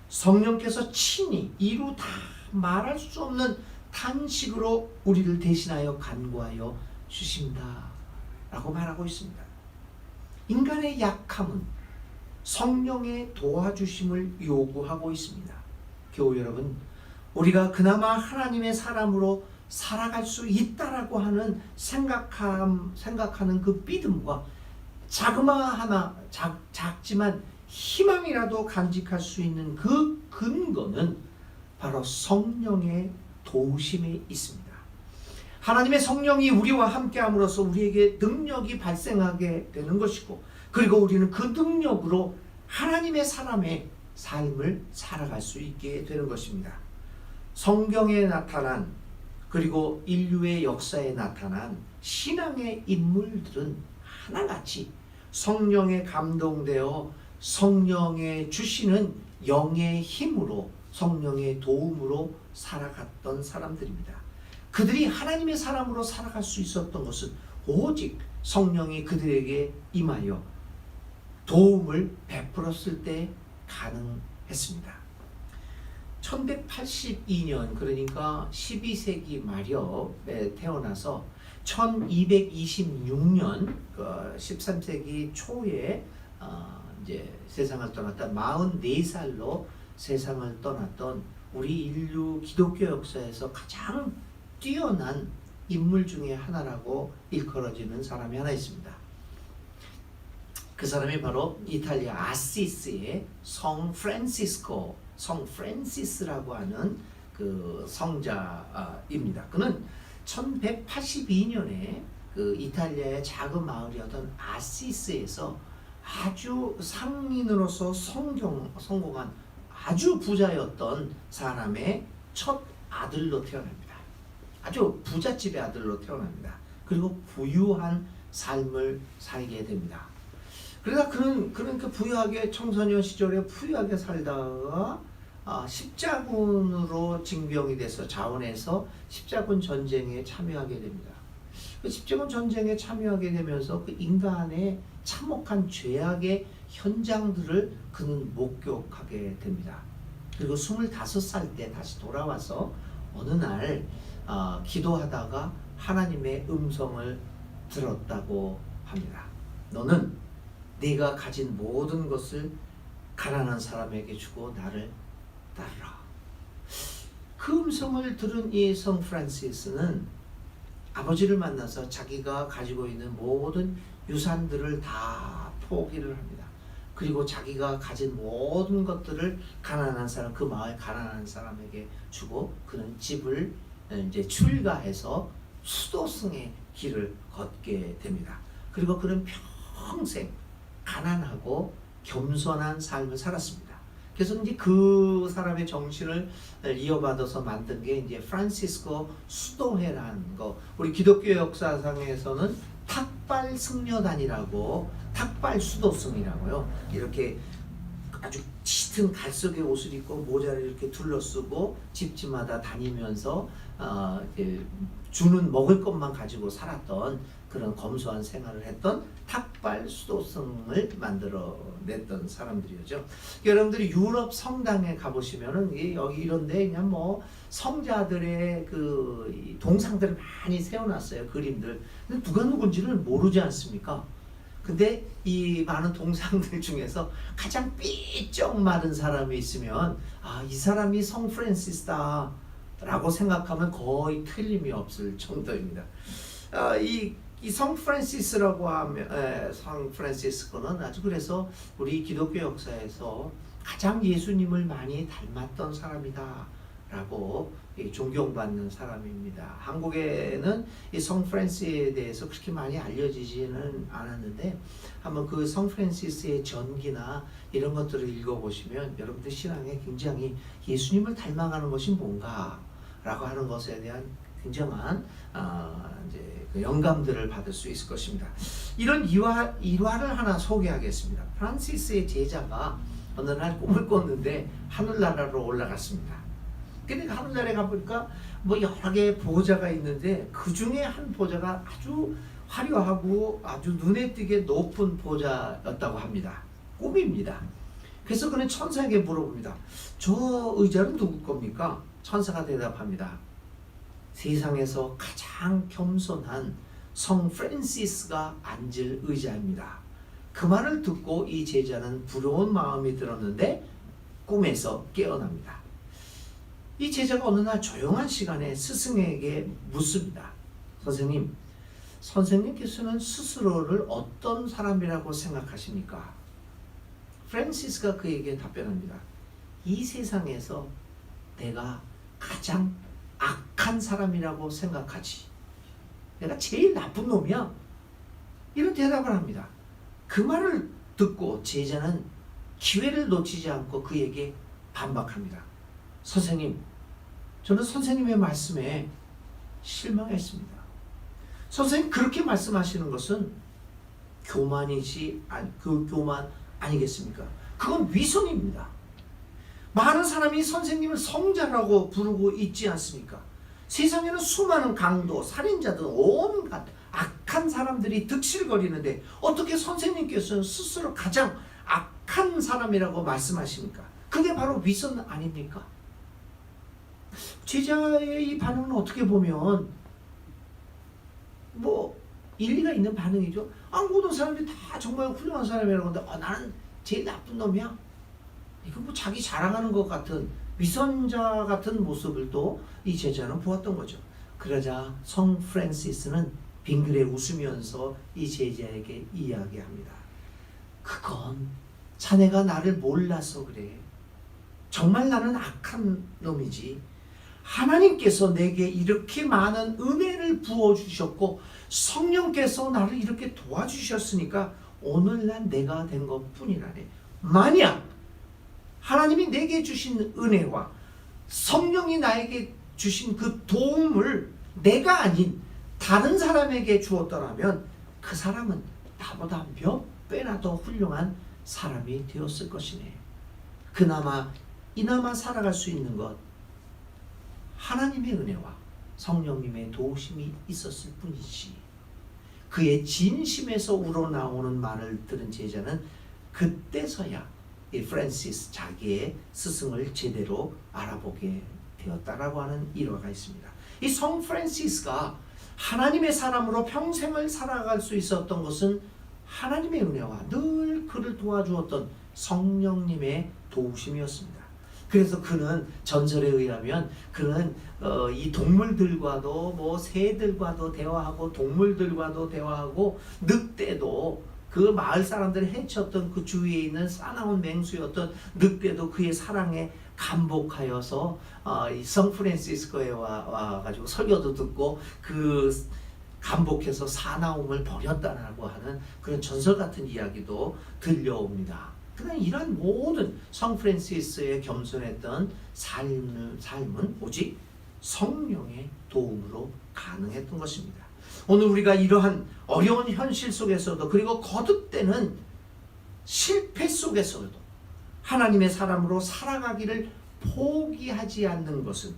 성령께서 친히 이루 다 말할 수 없는 탄식으로 우리를 대신하여 간구하여 주신다 라고 말하고 있습니다. 인간의 약함은 성령의 도와주심을 요구하고 있습니다. 교우 여러분, 우리가 그나마 하나님의 사람으로 살아갈 수 있다라고 하는 생각하는 그 믿음과 작지만 희망이라도 간직할 수 있는 그 근거는 바로 성령의 도우심에 있습니다. 하나님의 성령이 우리와 함께함으로써 우리에게 능력이 발생하게 되는 것이고 그리고 우리는 그 능력으로 하나님의 사람의 삶을 살아갈 수 있게 되는 것입니다. 성경에 나타난 그리고 인류의 역사에 나타난 신앙의 인물들은 하나같이 성령에 감동되어 성령의 주시는 영의 힘으로 성령의 도움으로 살아갔던 사람들입니다. 그들이 하나님의 사람으로 살아갈 수 있었던 것은 오직 성령이 그들에게 임하여 도움을 베풀었을 때 가능했습니다. 1182년 그러니까 12세기 말엽에 태어나서 1226년 13세기 초에 이제 세상을 떠났다 44살로 세상을 떠났던 우리 인류 기독교 역사에서 가장 뛰어난 인물 중에 하나라고 일컬어지는 사람이 하나 있습니다. 그 사람이 바로 이탈리아 아시시의 성 프란시스라고 하는 그 성자입니다. 그는 1182년에 그 이탈리아의 작은 마을이었던 아시시에서 아주 상인으로서 성공한 아주 부자였던 사람의 첫 아들로 태어납니다. 아주 부잣집의 아들로 태어납니다. 그리고 부유한 삶을 살게 됩니다. 그러다 그는 그 부유하게 청소년 시절에 부유하게 살다가 십자군으로 징병이 돼서 자원해서 십자군 전쟁에 참여하게 됩니다. 그 십자군 전쟁에 참여하게 되면서 그 인간의 참혹한 죄악의 현장들을 그는 목격하게 됩니다. 그리고 25살 때 다시 돌아와서 어느 날 기도하다가 하나님의 음성을 들었다고 합니다. 너는 네가 가진 모든 것을 가난한 사람에게 주고 나를 따르라. 그 음성을 들은 이 성 프란시스는 아버지를 만나서 자기가 가지고 있는 모든 유산들을 다 포기를 합니다. 그리고 자기가 가진 모든 것들을 가난한 사람, 그 마을 가난한 사람에게 주고 그는 집을 이제 출가해서 수도승의 길을 걷게 됩니다. 그리고 그는 평생 가난하고 겸손한 삶을 살았습니다. 그래서 이제 그 사람의 정신을 이어받아서 만든 게 이제 프란시스코 수도회라는 거. 우리 기독교 역사상에서는 탁발 승려단이라고, 탁발 수도승이라고요. 이렇게 아주 짙은 갈색의 옷을 입고 모자를 이렇게 둘러쓰고 집집마다 다니면서 주는 먹을 것만 가지고 살았던 그런 검소한 생활을 했던 탁발 수도승을 만들어냈던 사람들이었죠. 여러분들이 유럽 성당에 가보시면은 여기 이런데 그냥 뭐 성자들의 그 동상들을 많이 세워놨어요. 그림들. 근데 누가 누군지를 모르지 않습니까? 근데 이 많은 동상들 중에서 가장 삐쩍 마른 사람이 있으면 이 사람이 성 프란시스다 라고 생각하면 거의 틀림이 없을 정도입니다. 이 성 프란시스라고 하면 성 프란시스코는 아주 그래서 우리 기독교 역사에서 가장 예수님을 많이 닮았던 사람이다 라고 존경받는 사람입니다. 한국에는 이 성 프란시스에 대해서 그렇게 많이 알려지지는 않았는데 한번 그 성 프란시스의 전기나 이런 것들을 읽어보시면 여러분들 신앙에 굉장히 예수님을 닮아가는 것이 뭔가 라고 하는 것에 대한 굉장한 이제 그 영감들을 받을 수 있을 것입니다. 이런 일화를 하나 소개하겠습니다. 프란시스의 제자가 어느 날 꿈을 꿨는데 하늘나라로 올라갔습니다. 근데 하늘나라에 가보니까 뭐 여러 개의 보좌가 있는데 그 중에 한 보좌가 아주 화려하고 아주 눈에 띄게 높은 보좌였다고 합니다. 꿈입니다. 그래서 그는 천사에게 물어봅니다. 저 의자는 누구 겁니까? 천사가 대답합니다. 세상에서 가장 겸손한 성 프란시스가 앉을 의자입니다. 그 말을 듣고 이 제자는 부러운 마음이 들었는데 꿈에서 깨어납니다. 이 제자가 어느 날 조용한 시간에 스승에게 묻습니다. 선생님께서는 스스로를 어떤 사람이라고 생각하십니까? 프란시스가 그에게 답변합니다. 이 세상에서 내가 가장 악한 사람이라고 생각하지. 내가 제일 나쁜 놈이야. 이런 대답을 합니다. 그 말을 듣고 제자는 기회를 놓치지 않고 그에게 반박합니다. 선생님, 저는 선생님의 말씀에 실망했습니다. 선생님 그렇게 말씀하시는 것은 그 교만 아니겠습니까? 그건 위선입니다. 많은 사람이 선생님을 성자라고 부르고 있지 않습니까? 세상에는 수많은 강도, 살인자들, 온갖 악한 악한 사람들이 득실거리는데 어떻게 선생님께서는 스스로 가장 악한 사람이라고 말씀하십니까? 그게 바로 위선 아닙니까? 제자의 이 반응은 어떻게 보면 뭐 일리가 있는 반응이죠. 모든 사람들이 다 정말 훌륭한 사람이라고 하는데 나는 제일 나쁜 놈이야. 이거 뭐 자기 자랑하는 것 같은 위선자 같은 모습을 또 이 제자는 보았던 거죠. 그러자 성 프란시스는 빙그레 웃으면서 이 제자에게 이야기합니다. 그건 자네가 나를 몰라서 그래. 정말 나는 악한 놈이지. 하나님께서 내게 이렇게 많은 은혜를 부어주셨고 성령께서 나를 이렇게 도와주셨으니까 오늘날 내가 된 것뿐이라네. 만약 하나님이 내게 주신 은혜와 성령이 나에게 주신 그 도움을 내가 아닌 다른 사람에게 주었더라면 그 사람은 나보다 몇 배나 더 훌륭한 사람이 되었을 것이네. 이나마 살아갈 수 있는 것 하나님의 은혜와 성령님의 도우심이 있었을 뿐이지. 그의 진심에서 우러나오는 말을 들은 제자는 그때서야 이 프란시스 자기의 스승을 제대로 알아보게 되었다라고 하는 일화가 있습니다. 이 성 프란시스가 하나님의 사람으로 평생을 살아갈 수 있었던 것은 하나님의 은혜와 늘 그를 도와주었던 성령님의 도우심이었습니다. 그래서 그는 전설에 의하면 그는 이 동물들과도 뭐 새들과도 대화하고 동물들과도 대화하고 늑대도 그 마을 사람들을 해쳤던 그 주위에 있는 싸나운 맹수였던 늑대도 그의 사랑에 감복하여서 이 성 프란시스코에 와가지고 설교도 듣고 그 감복해서 사나움을 버렸다라고 하는 그런 전설 같은 이야기도 들려옵니다. 그러나 이러한 모든 성 프란시스의 겸손했던 삶은 오직 성령의 도움으로 가능했던 것입니다. 오늘 우리가 이러한 어려운 현실 속에서도 그리고 거듭되는 실패 속에서도 하나님의 사람으로 살아가기를 포기하지 않는 것은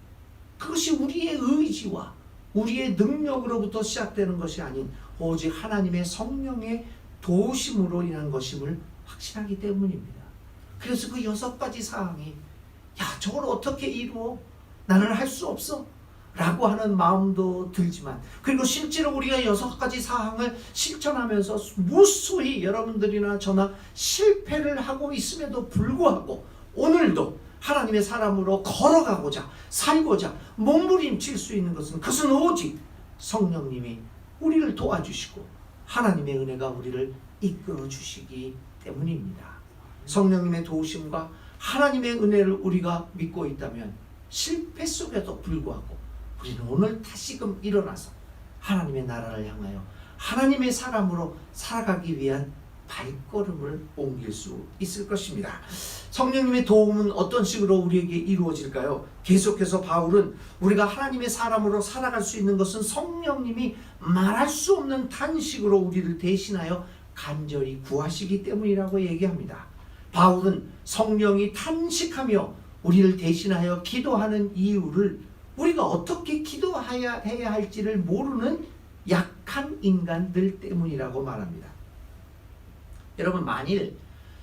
그것이 우리의 의지와 우리의 능력으로부터 시작되는 것이 아닌 오직 하나님의 성령의 도우심으로 인한 것임을 확신하기 때문입니다. 그래서 그 6가지 사항이 저걸 어떻게 이루어? 나는 할 수 없어 라고 하는 마음도 들지만 그리고 실제로 우리가 6가지 사항을 실천하면서 무수히 여러분들이나 저나 실패를 하고 있음에도 불구하고 오늘도 하나님의 사람으로 걸어가고자 살고자 몸부림칠 수 있는 그것은 오직 성령님이 우리를 도와주시고 하나님의 은혜가 우리를 이끌어 주시기 때문입니다. 성령님의 도우심과 하나님의 은혜를 우리가 믿고 있다면 실패 속에도 불구하고 우리는 오늘 다시금 일어나서 하나님의 나라를 향하여 하나님의 사람으로 살아가기 위한 발걸음을 옮길 수 있을 것입니다. 성령님의 도움은 어떤 식으로 우리에게 이루어질까요? 계속해서 바울은 우리가 하나님의 사람으로 살아갈 수 있는 것은 성령님이 말할 수 없는 탄식으로 우리를 대신하여 간절히 구하시기 때문이라고 얘기합니다. 바울은 성령이 탄식하며 우리를 대신하여 기도하는 이유를 우리가 어떻게 기도해야 할지를 모르는 약한 인간들 때문이라고 말합니다. 여러분, 만일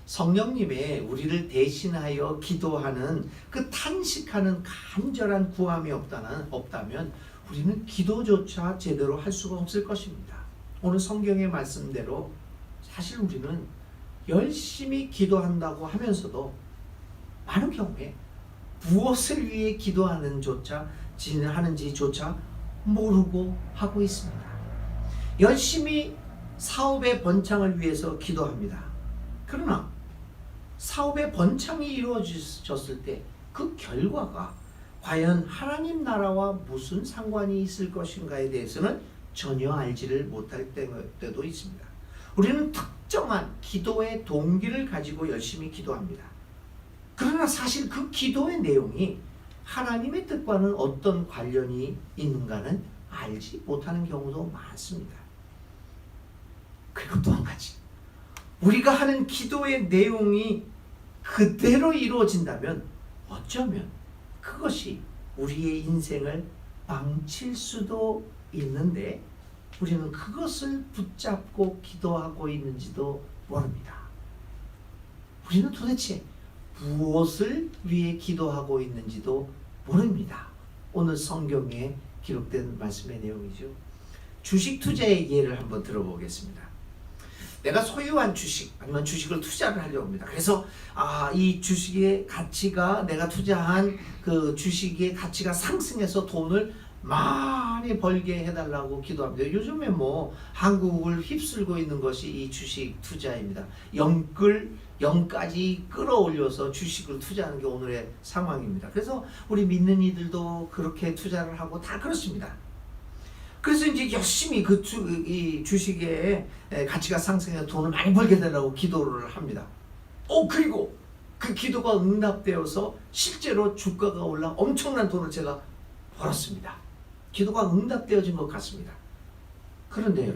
성령님의 우리를 대신하여 기도하는 그 탄식하는 간절한 구함이 없다면 우리는 기도조차 제대로 할 수가 없을 것입니다. 오늘 성경의 말씀대로 사실 우리는 열심히 기도한다고 하면서도 많은 경우에 무엇을 위해 기도하는지조차 모르고 하고 있습니다. 열심히 사업의 번창을 위해서 기도합니다. 그러나 사업의 번창이 이루어졌을 때 그 결과가 과연 하나님 나라와 무슨 상관이 있을 것인가에 대해서는 전혀 알지를 못할 때도 있습니다. 우리는 특정한 기도의 동기를 가지고 열심히 기도합니다. 그러나 사실 그 기도의 내용이 하나님의 뜻과는 어떤 관련이 있는가는 알지 못하는 경우도 많습니다. 그리고 또 한 가지, 우리가 하는 기도의 내용이 그대로 이루어진다면 어쩌면 그것이 우리의 인생을 망칠 수도 있는데 우리는 그것을 붙잡고 기도하고 있는지도 모릅니다. 우리는 도대체 무엇을 위해 기도하고 있는지도 모릅니다. 오늘 성경에 기록된 말씀의 내용이죠. 주식 투자의 예를 한번 들어보겠습니다. 내가 소유한 주식 아니면 주식을 투자를 하려고 합니다. 그래서 이 주식의 가치가 내가 투자한 그 주식의 가치가 상승해서 돈을 많이 벌게 해달라고 기도합니다. 요즘에 뭐 한국을 휩쓸고 있는 것이 이 주식 투자입니다. 영까지 끌어올려서 주식을 투자하는 게 오늘의 상황입니다. 그래서 우리 믿는 이들도 그렇게 투자를 하고 다 그렇습니다. 그래서 이제 열심히 이 주식의 가치가 상승해서 돈을 많이 벌게 되라고 기도를 합니다. 그리고 그 기도가 응답되어서 실제로 주가가 올라 엄청난 돈을 제가 벌었습니다. 기도가 응답되어진 것 같습니다. 그런데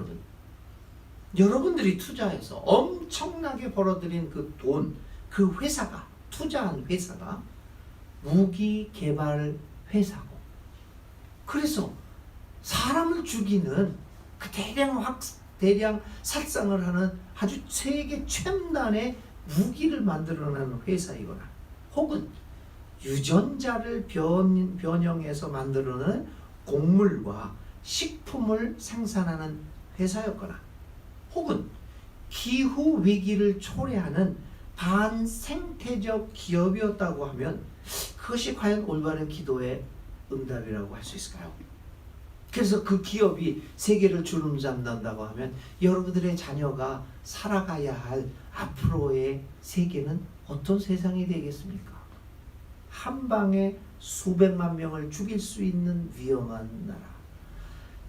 여러분들이 투자해서 엄청나게 벌어들인 그 돈, 그 회사가, 투자한 회사가 무기 개발 회사고, 그래서 사람을 죽이는 그 대량 살상을 하는 아주 세계 최첨단의 무기를 만들어내는 회사이거나, 혹은 유전자를 변형해서 만들어내는 곡물과 식품을 생산하는 회사였거나, 혹은 기후 위기를 초래하는 반생태적 기업이었다고 하면 그것이 과연 올바른 기도의 응답이라고 할 수 있을까요? 그래서 그 기업이 세계를 주름잡는다고 하면 여러분들의 자녀가 살아가야 할 앞으로의 세계는 어떤 세상이 되겠습니까? 한 방에 수백만 명을 죽일 수 있는 위험한 나라.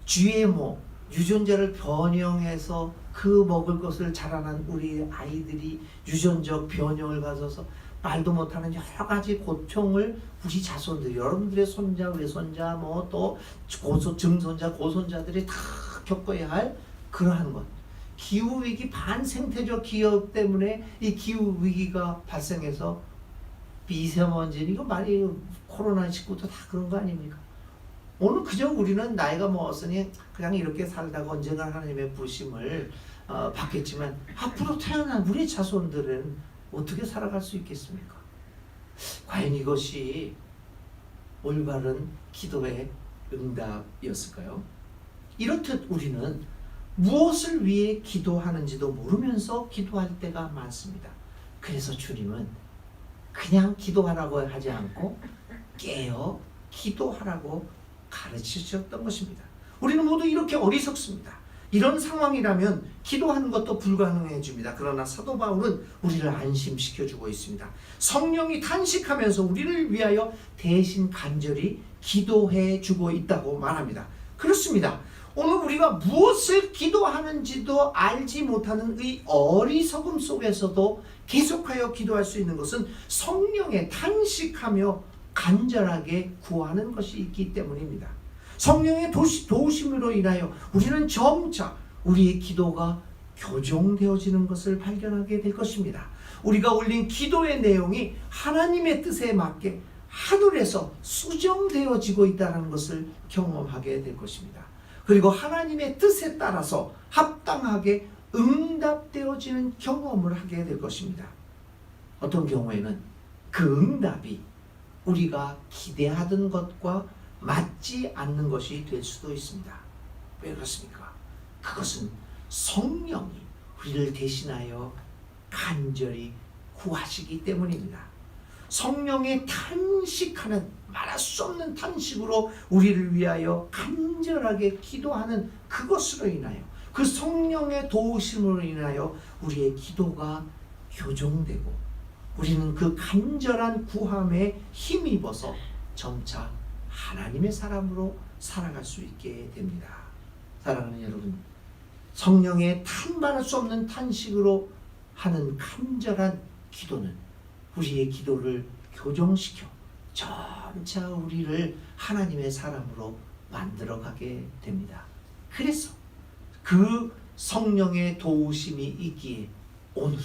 GMO, 유전자를 변형해서 그 먹을 것을 자라난 우리 아이들이 유전적 변형을 가져서 말도 못하는 여러 가지 고통을 우리 자손들, 여러분들의 손자, 외손자, 뭐 또 증손자, 고손자들이 다 겪어야 할 그러한 것. 기후위기, 반생태적 기업 때문에 이 기후위기가 발생해서 미세먼지, 이거 말이 코로나19도 다 그런 거 아닙니까? 오늘 그저 우리는 나이가 먹었으니 그냥 이렇게 살다가 언젠가 하나님의 부심을 받겠지만 앞으로 태어난 우리 자손들은 어떻게 살아갈 수 있겠습니까? 과연 이것이 올바른 기도의 응답이었을까요? 이렇듯 우리는 무엇을 위해 기도하는지도 모르면서 기도할 때가 많습니다. 그래서 주님은 그냥 기도하라고 하지 않고 깨어 기도하라고 가르치셨던 것입니다. 우리는 모두 이렇게 어리석습니다. 이런 상황이라면 기도하는 것도 불가능해집니다. 그러나 사도 바울은 우리를 안심시켜주고 있습니다. 성령이 탄식하면서 우리를 위하여 대신 간절히 기도해주고 있다고 말합니다. 그렇습니다. 오늘 우리가 무엇을 기도하는지도 알지 못하는 이 어리석음 속에서도 계속하여 기도할 수 있는 것은 성령의 탄식하며 간절하게 구하는 것이 있기 때문입니다. 성령의 도우심으로 인하여 우리는 점차 우리의 기도가 교정되어지는 것을 발견하게 될 것입니다. 우리가 올린 기도의 내용이 하나님의 뜻에 맞게 하늘에서 수정되어지고 있다는 것을 경험하게 될 것입니다. 그리고 하나님의 뜻에 따라서 합당하게 응답되어지는 경험을 하게 될 것입니다. 어떤 경우에는 그 응답이 우리가 기대하던 것과 맞지 않는 것이 될 수도 있습니다. 왜 그렇습니까? 그것은 성령이 우리를 대신하여 간절히 구하시기 때문입니다. 성령의 탄식하는, 말할 수 없는 탄식으로 우리를 위하여 간절하게 기도하는 그것으로 인하여, 그 성령의 도우심으로 인하여 우리의 기도가 교정되고 우리는 그 간절한 구함에 힘입어서 점차 하나님의 사람으로 살아갈 수 있게 됩니다. 사랑하는 여러분, 성령의 말할 수 없는 탄식으로 하는 간절한 기도는 우리의 기도를 교정시켜 점차 우리를 하나님의 사람으로 만들어가게 됩니다. 그래서 그 성령의 도우심이 있기에 오늘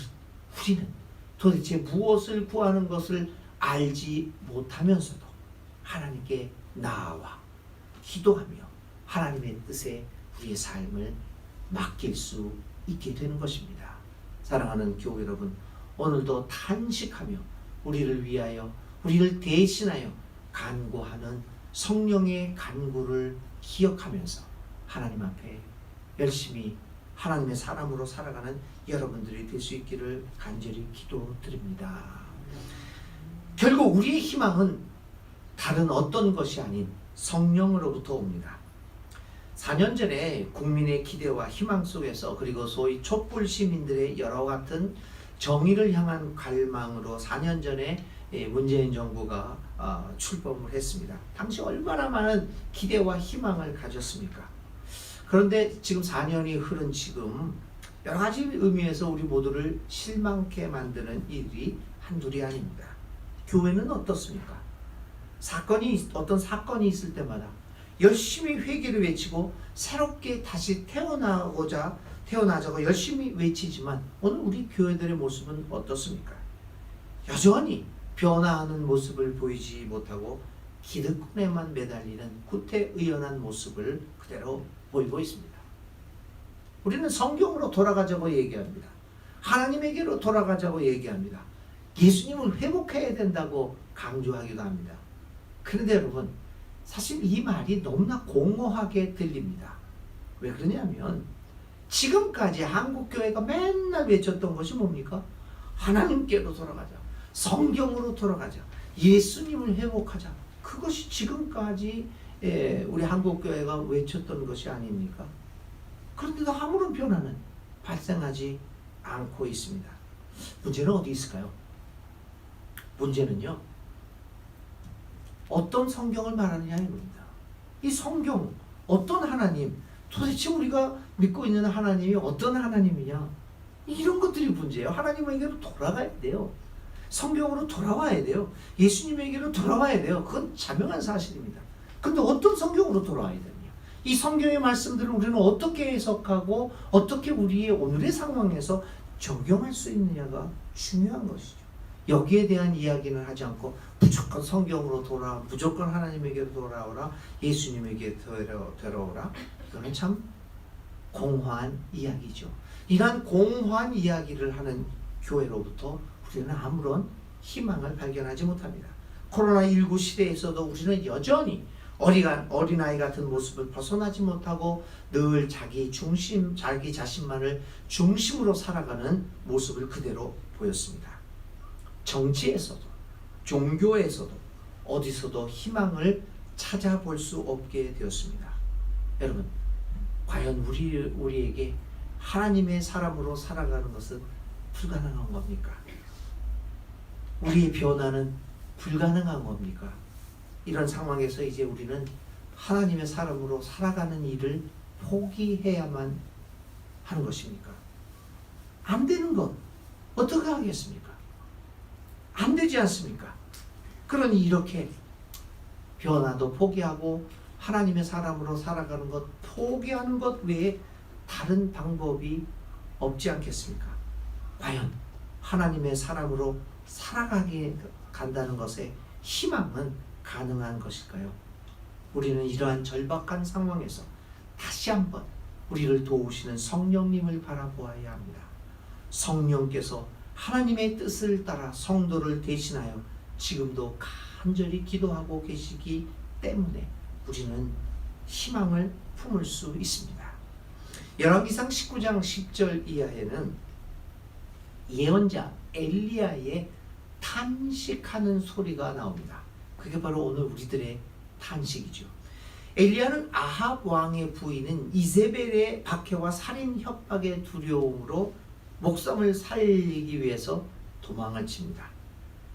우리는 도대체 무엇을 구하는 것을 알지 못하면서도 하나님께 나아와 기도하며 하나님의 뜻에 우리의 삶을 맡길 수 있게 되는 것입니다. 사랑하는 교회 여러분, 오늘도 탄식하며 우리를 위하여 우리를 대신하여 간구하는 성령의 간구를 기억하면서 하나님 앞에 열심히 하나님의 사람으로 살아가는 여러분들이 될 수 있기를 간절히 기도드립니다. 결국 우리의 희망은 다른 어떤 것이 아닌 성령으로부터 옵니다. 4년 전에 국민의 기대와 희망 속에서, 그리고 소위 촛불 시민들의 여러 같은 정의를 향한 갈망으로 4년 전에 문재인 정부가 출범을 했습니다. 당시 얼마나 많은 기대와 희망을 가졌습니까? 그런데 지금 4년이 흐른 지금 여러 가지 의미에서 우리 모두를 실망케 만드는 일이 한둘이 아닙니다. 교회는 어떻습니까? 어떤 사건이 있을 때마다 열심히 회개를 외치고 새롭게 다시 태어나자고 열심히 외치지만 오늘 우리 교회들의 모습은 어떻습니까? 여전히 변화하는 모습을 보이지 못하고 기득권에만 매달리는 구태의연한 모습을 그대로 보이고 있습니다. 우리는 성경으로 돌아가자고 얘기합니다. 하나님에게로 돌아가자고 얘기합니다. 예수님을 회복해야 된다고 강조하기도 합니다. 그런데 여러분, 사실 이 말이 너무나 공허하게 들립니다. 왜 그러냐면 지금까지 한국교회가 맨날 외쳤던 것이 뭡니까? 하나님께로 돌아가자, 성경으로 돌아가자, 예수님을 회복하자. 그것이 지금까지 우리 한국교회가 외쳤던 것이 아닙니까? 그런데도 아무런 변화는 발생하지 않고 있습니다. 문제는 어디 있을까요? 문제는요, 어떤 성경을 말하느냐 이겁니다. 이 성경, 어떤 하나님, 도대체 우리가 믿고 있는 하나님이 어떤 하나님이냐, 이런 것들이 문제예요. 하나님에게로 돌아가야 돼요. 성경으로 돌아와야 돼요. 예수님에게로 돌아와야 돼요. 그건 자명한 사실입니다. 근데 어떤 성경으로 돌아와야 되느냐, 이 성경의 말씀들을 우리는 어떻게 해석하고 어떻게 우리의 오늘의 상황에서 적용할 수 있느냐가 중요한 것이죠. 여기에 대한 이야기는 하지 않고 무조건 성경으로 돌아와, 무조건 하나님에게로 돌아오라, 예수님에게 돌아오라. 이거는 참 공허한 이야기죠. 이러한 공허한 이야기를 하는 교회로부터 우리는 아무런 희망을 발견하지 못합니다. 코로나19 시대에서도 우리는 여전히 어린아이 같은 모습을 벗어나지 못하고 늘 자기 자신만을 중심으로 살아가는 모습을 그대로 보였습니다. 정치에서도 종교에서도 어디서도 희망을 찾아볼 수 없게 되었습니다. 여러분, 과연 우리에게 하나님의 사람으로 살아가는 것은 불가능한 겁니까? 우리의 변화는 불가능한 겁니까? 이런 상황에서 이제 우리는 하나님의 사람으로 살아가는 일을 포기해야만 하는 것입니까? 안 되는 것 어떻게 하겠습니까? 안 되지 않습니까? 그러니 이렇게 변화도 포기하고 하나님의 사람으로 살아가는 것 포기하는 것 외에 다른 방법이 없지 않겠습니까? 과연 하나님의 사람으로 살아가게 간다는 것에 희망은 가능한 것일까요? 우리는 이러한 절박한 상황에서 다시 한번 우리를 도우시는 성령님을 바라보아야 합니다. 성령께서 하나님의 뜻을 따라 성도를 대신하여 지금도 간절히 기도하고 계시기 때문에 우리는 희망을 품을 수 있습니다. 열왕기상 19장 10절 이하에는 예언자 엘리야의 탄식하는 소리가 나옵니다. 그게 바로 오늘 우리들의 탄식이죠. 엘리야는 아합 왕의 부인인 이세벨의 박해와 살인 협박의 두려움으로 목숨을 살리기 위해서 도망을 칩니다.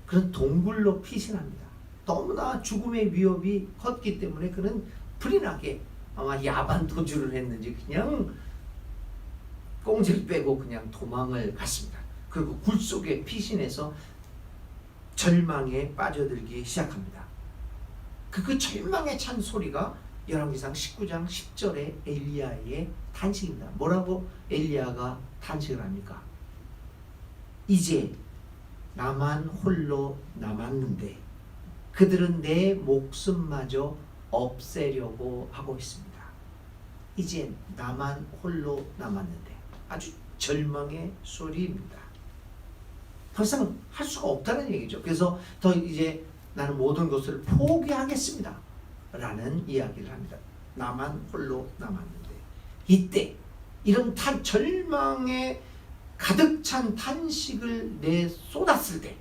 그는 동굴로 피신합니다. 너무나 죽음의 위협이 컸기 때문에 그는 불이 나게 아마 야반 도주를 했는지 그냥 꽁지를 빼고 그냥 도망을 갔습니다. 그리고 굴 속에 피신해서 절망에 빠져들기 시작합니다. 그 절망에 찬 소리가 열왕기상 19장 10절의 엘리야의 탄식입니다. 뭐라고 엘리야가 탄식을 합니까? 이제 나만 홀로 남았는데 그들은 내 목숨마저 없애려고 하고 있습니다. 이제 나만 홀로 남았는데, 아주 절망의 소리입니다. 더 이상 할 수가 없다는 얘기죠. 그래서 더 이제 나는 모든 것을 포기하겠습니다 라는 이야기를 합니다. 나만 홀로 남았는데, 이때 이런 절망에 가득 찬 탄식을 내쏟았을 때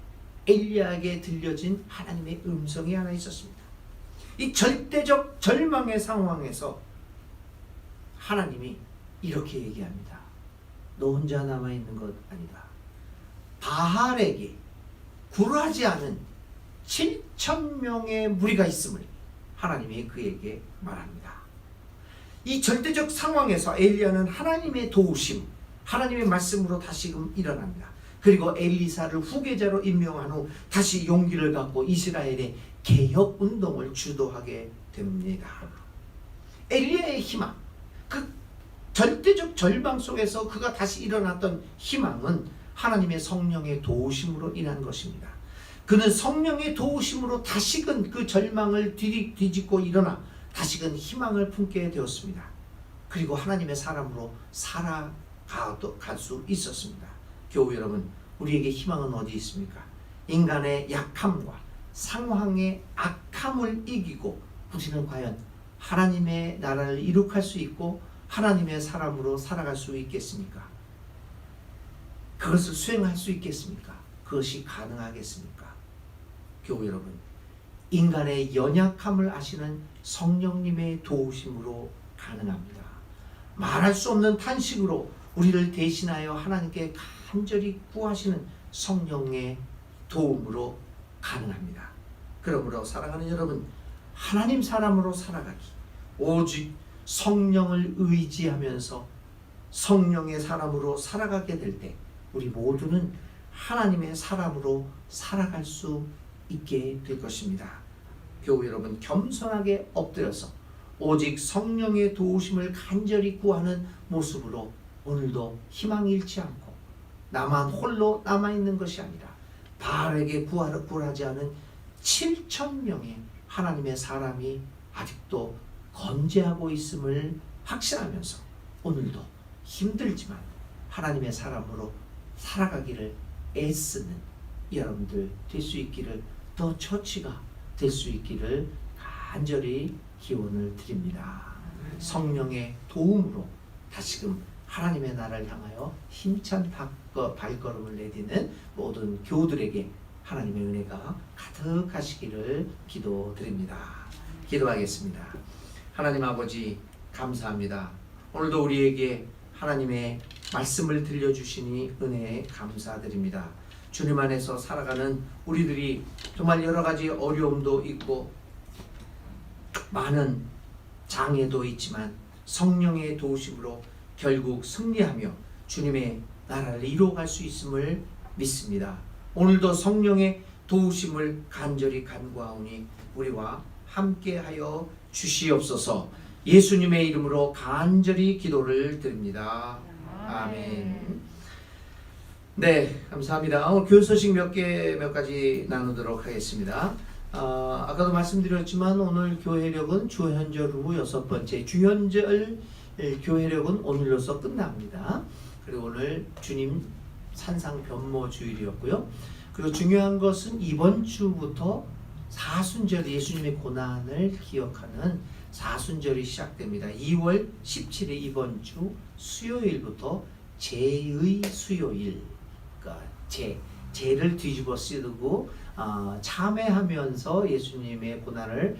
엘리야에게 들려진 하나님의 음성이 하나 있었습니다. 이 절대적 절망의 상황에서 하나님이 이렇게 얘기합니다. 너 혼자 남아있는 것 아니다. 바알에게 굴하지 않은 7,000명의 무리가 있음을 하나님이 그에게 말합니다. 이 절대적 상황에서 엘리야는 하나님의 도우심, 하나님의 말씀으로 다시금 일어납니다. 그리고 엘리사를 후계자로 임명한 후 다시 용기를 갖고 이스라엘의 개혁 운동을 주도하게 됩니다. 엘리야의 희망, 그 절대적 절망 속에서 그가 다시 일어났던 희망은 하나님의 성령의 도우심으로 인한 것입니다. 그는 성령의 도우심으로 다시금 그 절망을 뒤집고 일어나 다시금 희망을 품게 되었습니다. 그리고 하나님의 사람으로 살아갈 수 있었습니다. 교우 여러분, 우리에게 희망은 어디 있습니까? 인간의 약함과 상황의 악함을 이기고 우리는 과연 하나님의 나라를 이룩할 수 있고 하나님의 사람으로 살아갈 수 있겠습니까? 그것을 수행할 수 있겠습니까? 그것이 가능하겠습니까? 교우 여러분, 인간의 연약함을 아시는 성령님의 도우심으로 가능합니다. 말할 수 없는 탄식으로 우리를 대신하여 하나님께 간절히 구하시는 성령의 도움으로 가능합니다. 그러므로 사랑하는 여러분, 하나님 사람으로 살아가기, 오직 성령을 의지하면서 성령의 사람으로 살아가게 될 때 우리 모두는 하나님의 사람으로 살아갈 수 있게 될 것입니다. 교우 여러분, 겸손하게 엎드려서 오직 성령의 도우심을 간절히 구하는 모습으로 오늘도 희망 잃지 않고 나만 홀로 남아있는 것이 아니라 바알에게 굴하지 않은 7,000명의 하나님의 사람이 아직도 건재하고 있음을 확신하면서 오늘도 힘들지만 하나님의 사람으로 살아가기를 애쓰는 여러분들 될 수 있기를, 더 처치가 될 수 있기를 간절히 기원을 드립니다. 성령의 도움으로 다시금 하나님의 나라를 향하여 힘찬 발걸음을 내딛는 모든 교우들에게 하나님의 은혜가 가득하시기를 기도드립니다. 기도하겠습니다. 하나님 아버지, 감사합니다. 오늘도 우리에게 하나님의 말씀을 들려주시니 은혜에 감사드립니다. 주님 안에서 살아가는 우리들이 정말 여러 가지 어려움도 있고 많은 장애도 있지만 성령의 도우심으로 결국 승리하며 주님의 나라를 이루어갈 수 있음을 믿습니다. 오늘도 성령의 도우심을 간절히 간구하오니 우리와 함께하여 주시옵소서. 예수님의 이름으로 간절히 기도를 드립니다. 아멘. 네, 감사합니다. 오늘 교회 소식 몇 가지 나누도록 하겠습니다. 아까도 말씀드렸지만 오늘 교회력은 주현절 후 6번째 주현절 교회력은 오늘로서 끝납니다. 그리고 오늘 주님 산상 변모 주일이었고요. 그리고 중요한 것은 이번 주부터 사순절, 예수님의 고난을 기억하는 사순절이 시작됩니다. 2월 17일 이번 주 수요일부터 제의 수요일, 그러니까 죄를 뒤집어 쓰고 참회하면서 예수님의 고난을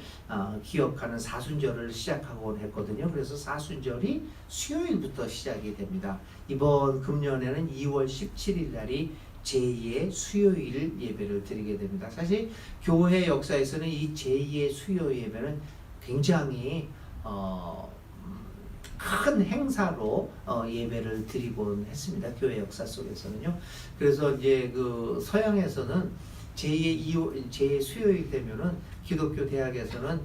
기억하는 사순절을 시작하곤 했거든요. 그래서 사순절이 수요일부터 시작이 됩니다. 이번 금년에는 2월 17일 날이 제2의 수요일 예배를 드리게 됩니다. 사실 교회 역사에서는 이 제2의 수요 예배는 굉장히 큰 행사로 예배를 드리곤 했습니다. 교회 역사 속에서는요. 그래서 이제 그 서양에서는 제2의 수요일 되면은 기독교 대학에서는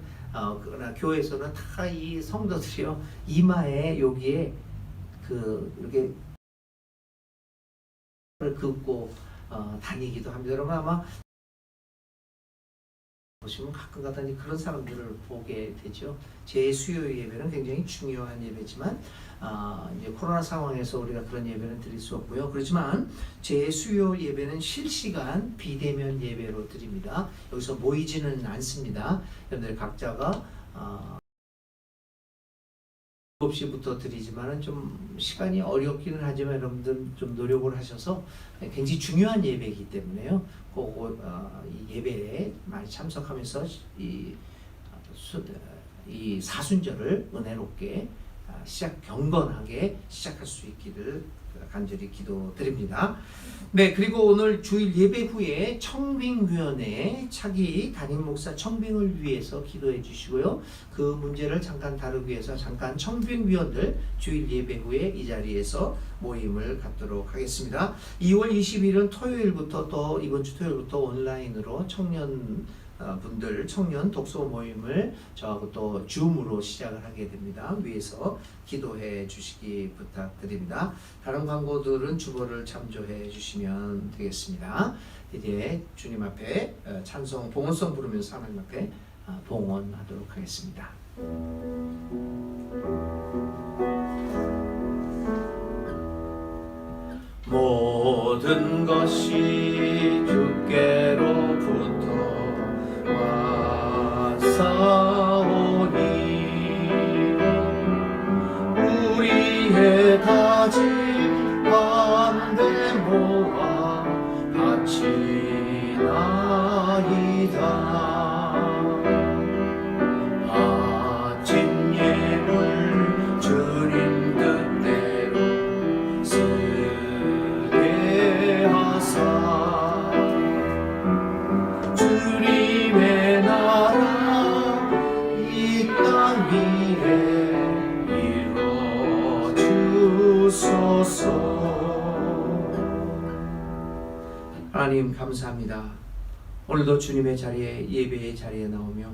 그러나 교회에서는 다 이 성도들이요 이마에 여기에 이렇게 긋고 다니기도 합니다. 여러분 아마 보시면 가끔가다 이제 그런 사람들을 보게 되죠. 재수요 예배는 굉장히 중요한 예배지만 이제 코로나 상황에서 우리가 그런 예배는 드릴 수 없고요. 그렇지만 재수요 예배는 실시간 비대면 예배로 드립니다. 여기서 모이지는 않습니다. 여러분들 각자가 7시부터 드리지만은 좀 시간이 어렵기는 하지만 여러분들 좀 노력을 하셔서 굉장히 중요한 예배이기 때문에요. 이 예배에 많이 참석하면서 이 사순절을 은혜롭게 경건하게 시작할 수 있기를 간절히 기도드립니다. 네, 그리고 오늘 주일 예배 후에 청빙위원회 차기 담임 목사 청빙을 위해서 기도해 주시고요. 그 문제를 잠깐 다루기 위해서 잠깐 청빙위원들 주일 예배 후에 이 자리에서 모임을 갖도록 하겠습니다. 2월 20일은 토요일부터 또 이번 주 토요일부터 온라인으로 청년 독서 모임을 저하고 또 줌으로 시작을 하게 됩니다. 위에서 기도해 주시기 부탁드립니다. 다른 광고들은 주보를 참조해 주시면 되겠습니다. 이제 주님 앞에 찬송 봉헌송 부르면서 하나님 앞에 봉헌하도록 하겠습니다. 모든 것이 주께로부터 왔사오니 우리의 다짐 한데 모아 바치나이다. 아침 예물 주님 뜻대로 쓰게 하사 주님의 나라 이 땅 위에 이루어 주소서. 하나님 감사합니다. 오늘도 주님의 자리에 예배의 자리에 나오며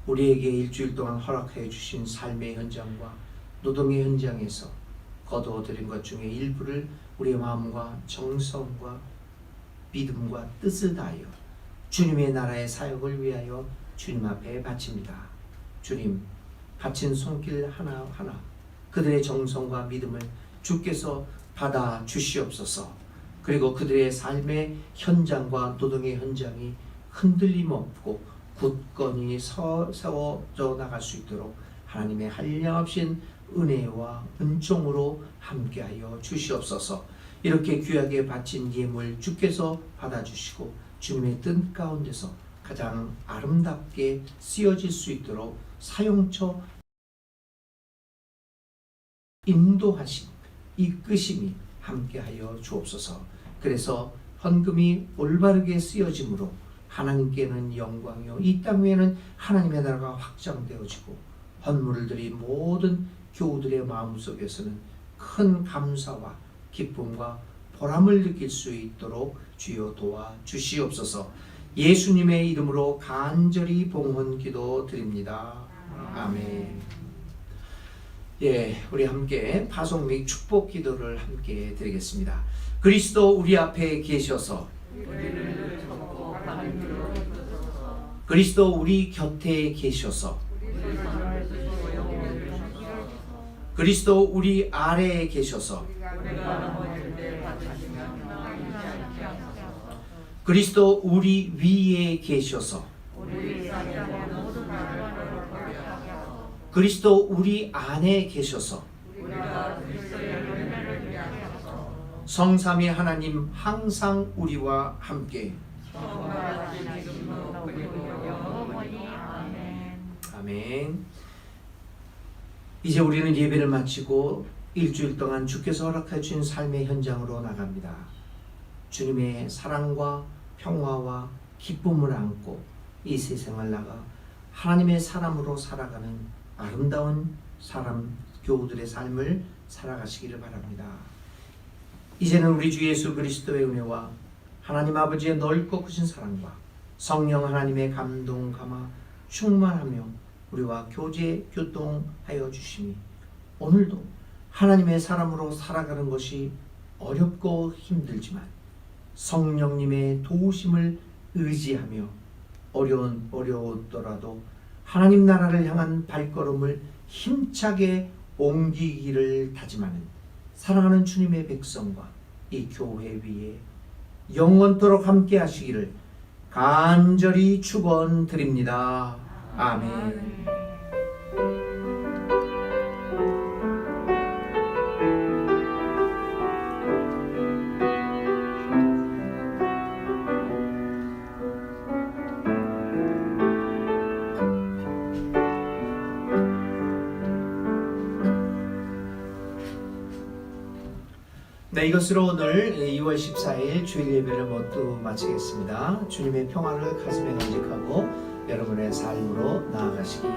우리에게 일주일 동안 허락해 주신 삶의 현장과 노동의 현장에서 거두어들인 것 중에 일부를 우리의 마음과 정성과 믿음과 뜻을 다하여 주님의 나라의 사역을 위하여 주님 앞에 바칩니다. 주님, 바친 손길 하나하나 그들의 정성과 믿음을 주께서 받아 주시옵소서. 그리고 그들의 삶의 현장과 노동의 현장이 흔들림 없고 굳건히 세워져 나갈 수 있도록 하나님의 한량없인 은혜와 은총으로 함께하여 주시옵소서. 이렇게 귀하게 바친 예물 주께서 받아주시고 주님의 뜻 가운데서 가장 아름답게 쓰여질 수 있도록 사용처 인도하심, 이끄심이 함께하여 주옵소서. 그래서 헌금이 올바르게 쓰여짐으로 하나님께는 영광이요 이 땅 위에는 하나님의 나라가 확장되어지고 헌물을 드린 모든 교우들의 마음속에서는 큰 감사와 기쁨과 보람을 느낄 수 있도록 주여 도와 주시옵소서. 예수님의 이름으로 간절히 봉헌 기도 드립니다. 아멘. 예, 우리 함께 파송 및 축복 기도를 함께 드리겠습니다. 그리스도 우리 앞에 계셔서 그리스도 우리 곁에 계셔서 그리스도 우리 아래에 계셔서 그리스도 우리 위에 계셔서 그리스도 우리 안에 계셔서 성삼위 하나님 항상 우리와 함께 아멘. 이제 우리는 예배를 마치고 일주일 동안 주께서 허락해 주신 삶의 현장으로 나갑니다. 주님의 사랑과 평화와 기쁨을 안고 이 세상을 나가 하나님의 사람으로 살아가는 아름다운 교우들의 삶을 살아가시기를 바랍니다. 이제는 우리 주 예수 그리스도의 은혜와 하나님 아버지의 넓고 크신 사랑과 성령 하나님의 감동 감화 충만하며 우리와 교통하여 주시니 오늘도 하나님의 사람으로 살아가는 것이 어렵고 힘들지만 성령님의 도우심을 의지하며 어려웠더라도 하나님 나라를 향한 발걸음을 힘차게 옮기기를 다짐하는 사랑하는 주님의 백성과 이 교회 위에 영원토록 함께 하시기를 간절히 축원드립니다. 아멘. 네, 이것으로 오늘 2월 14일 주일 예배를 모두 마치겠습니다. 주님의 평안을 가슴에 간직하고 여러분의 삶으로 나아가시기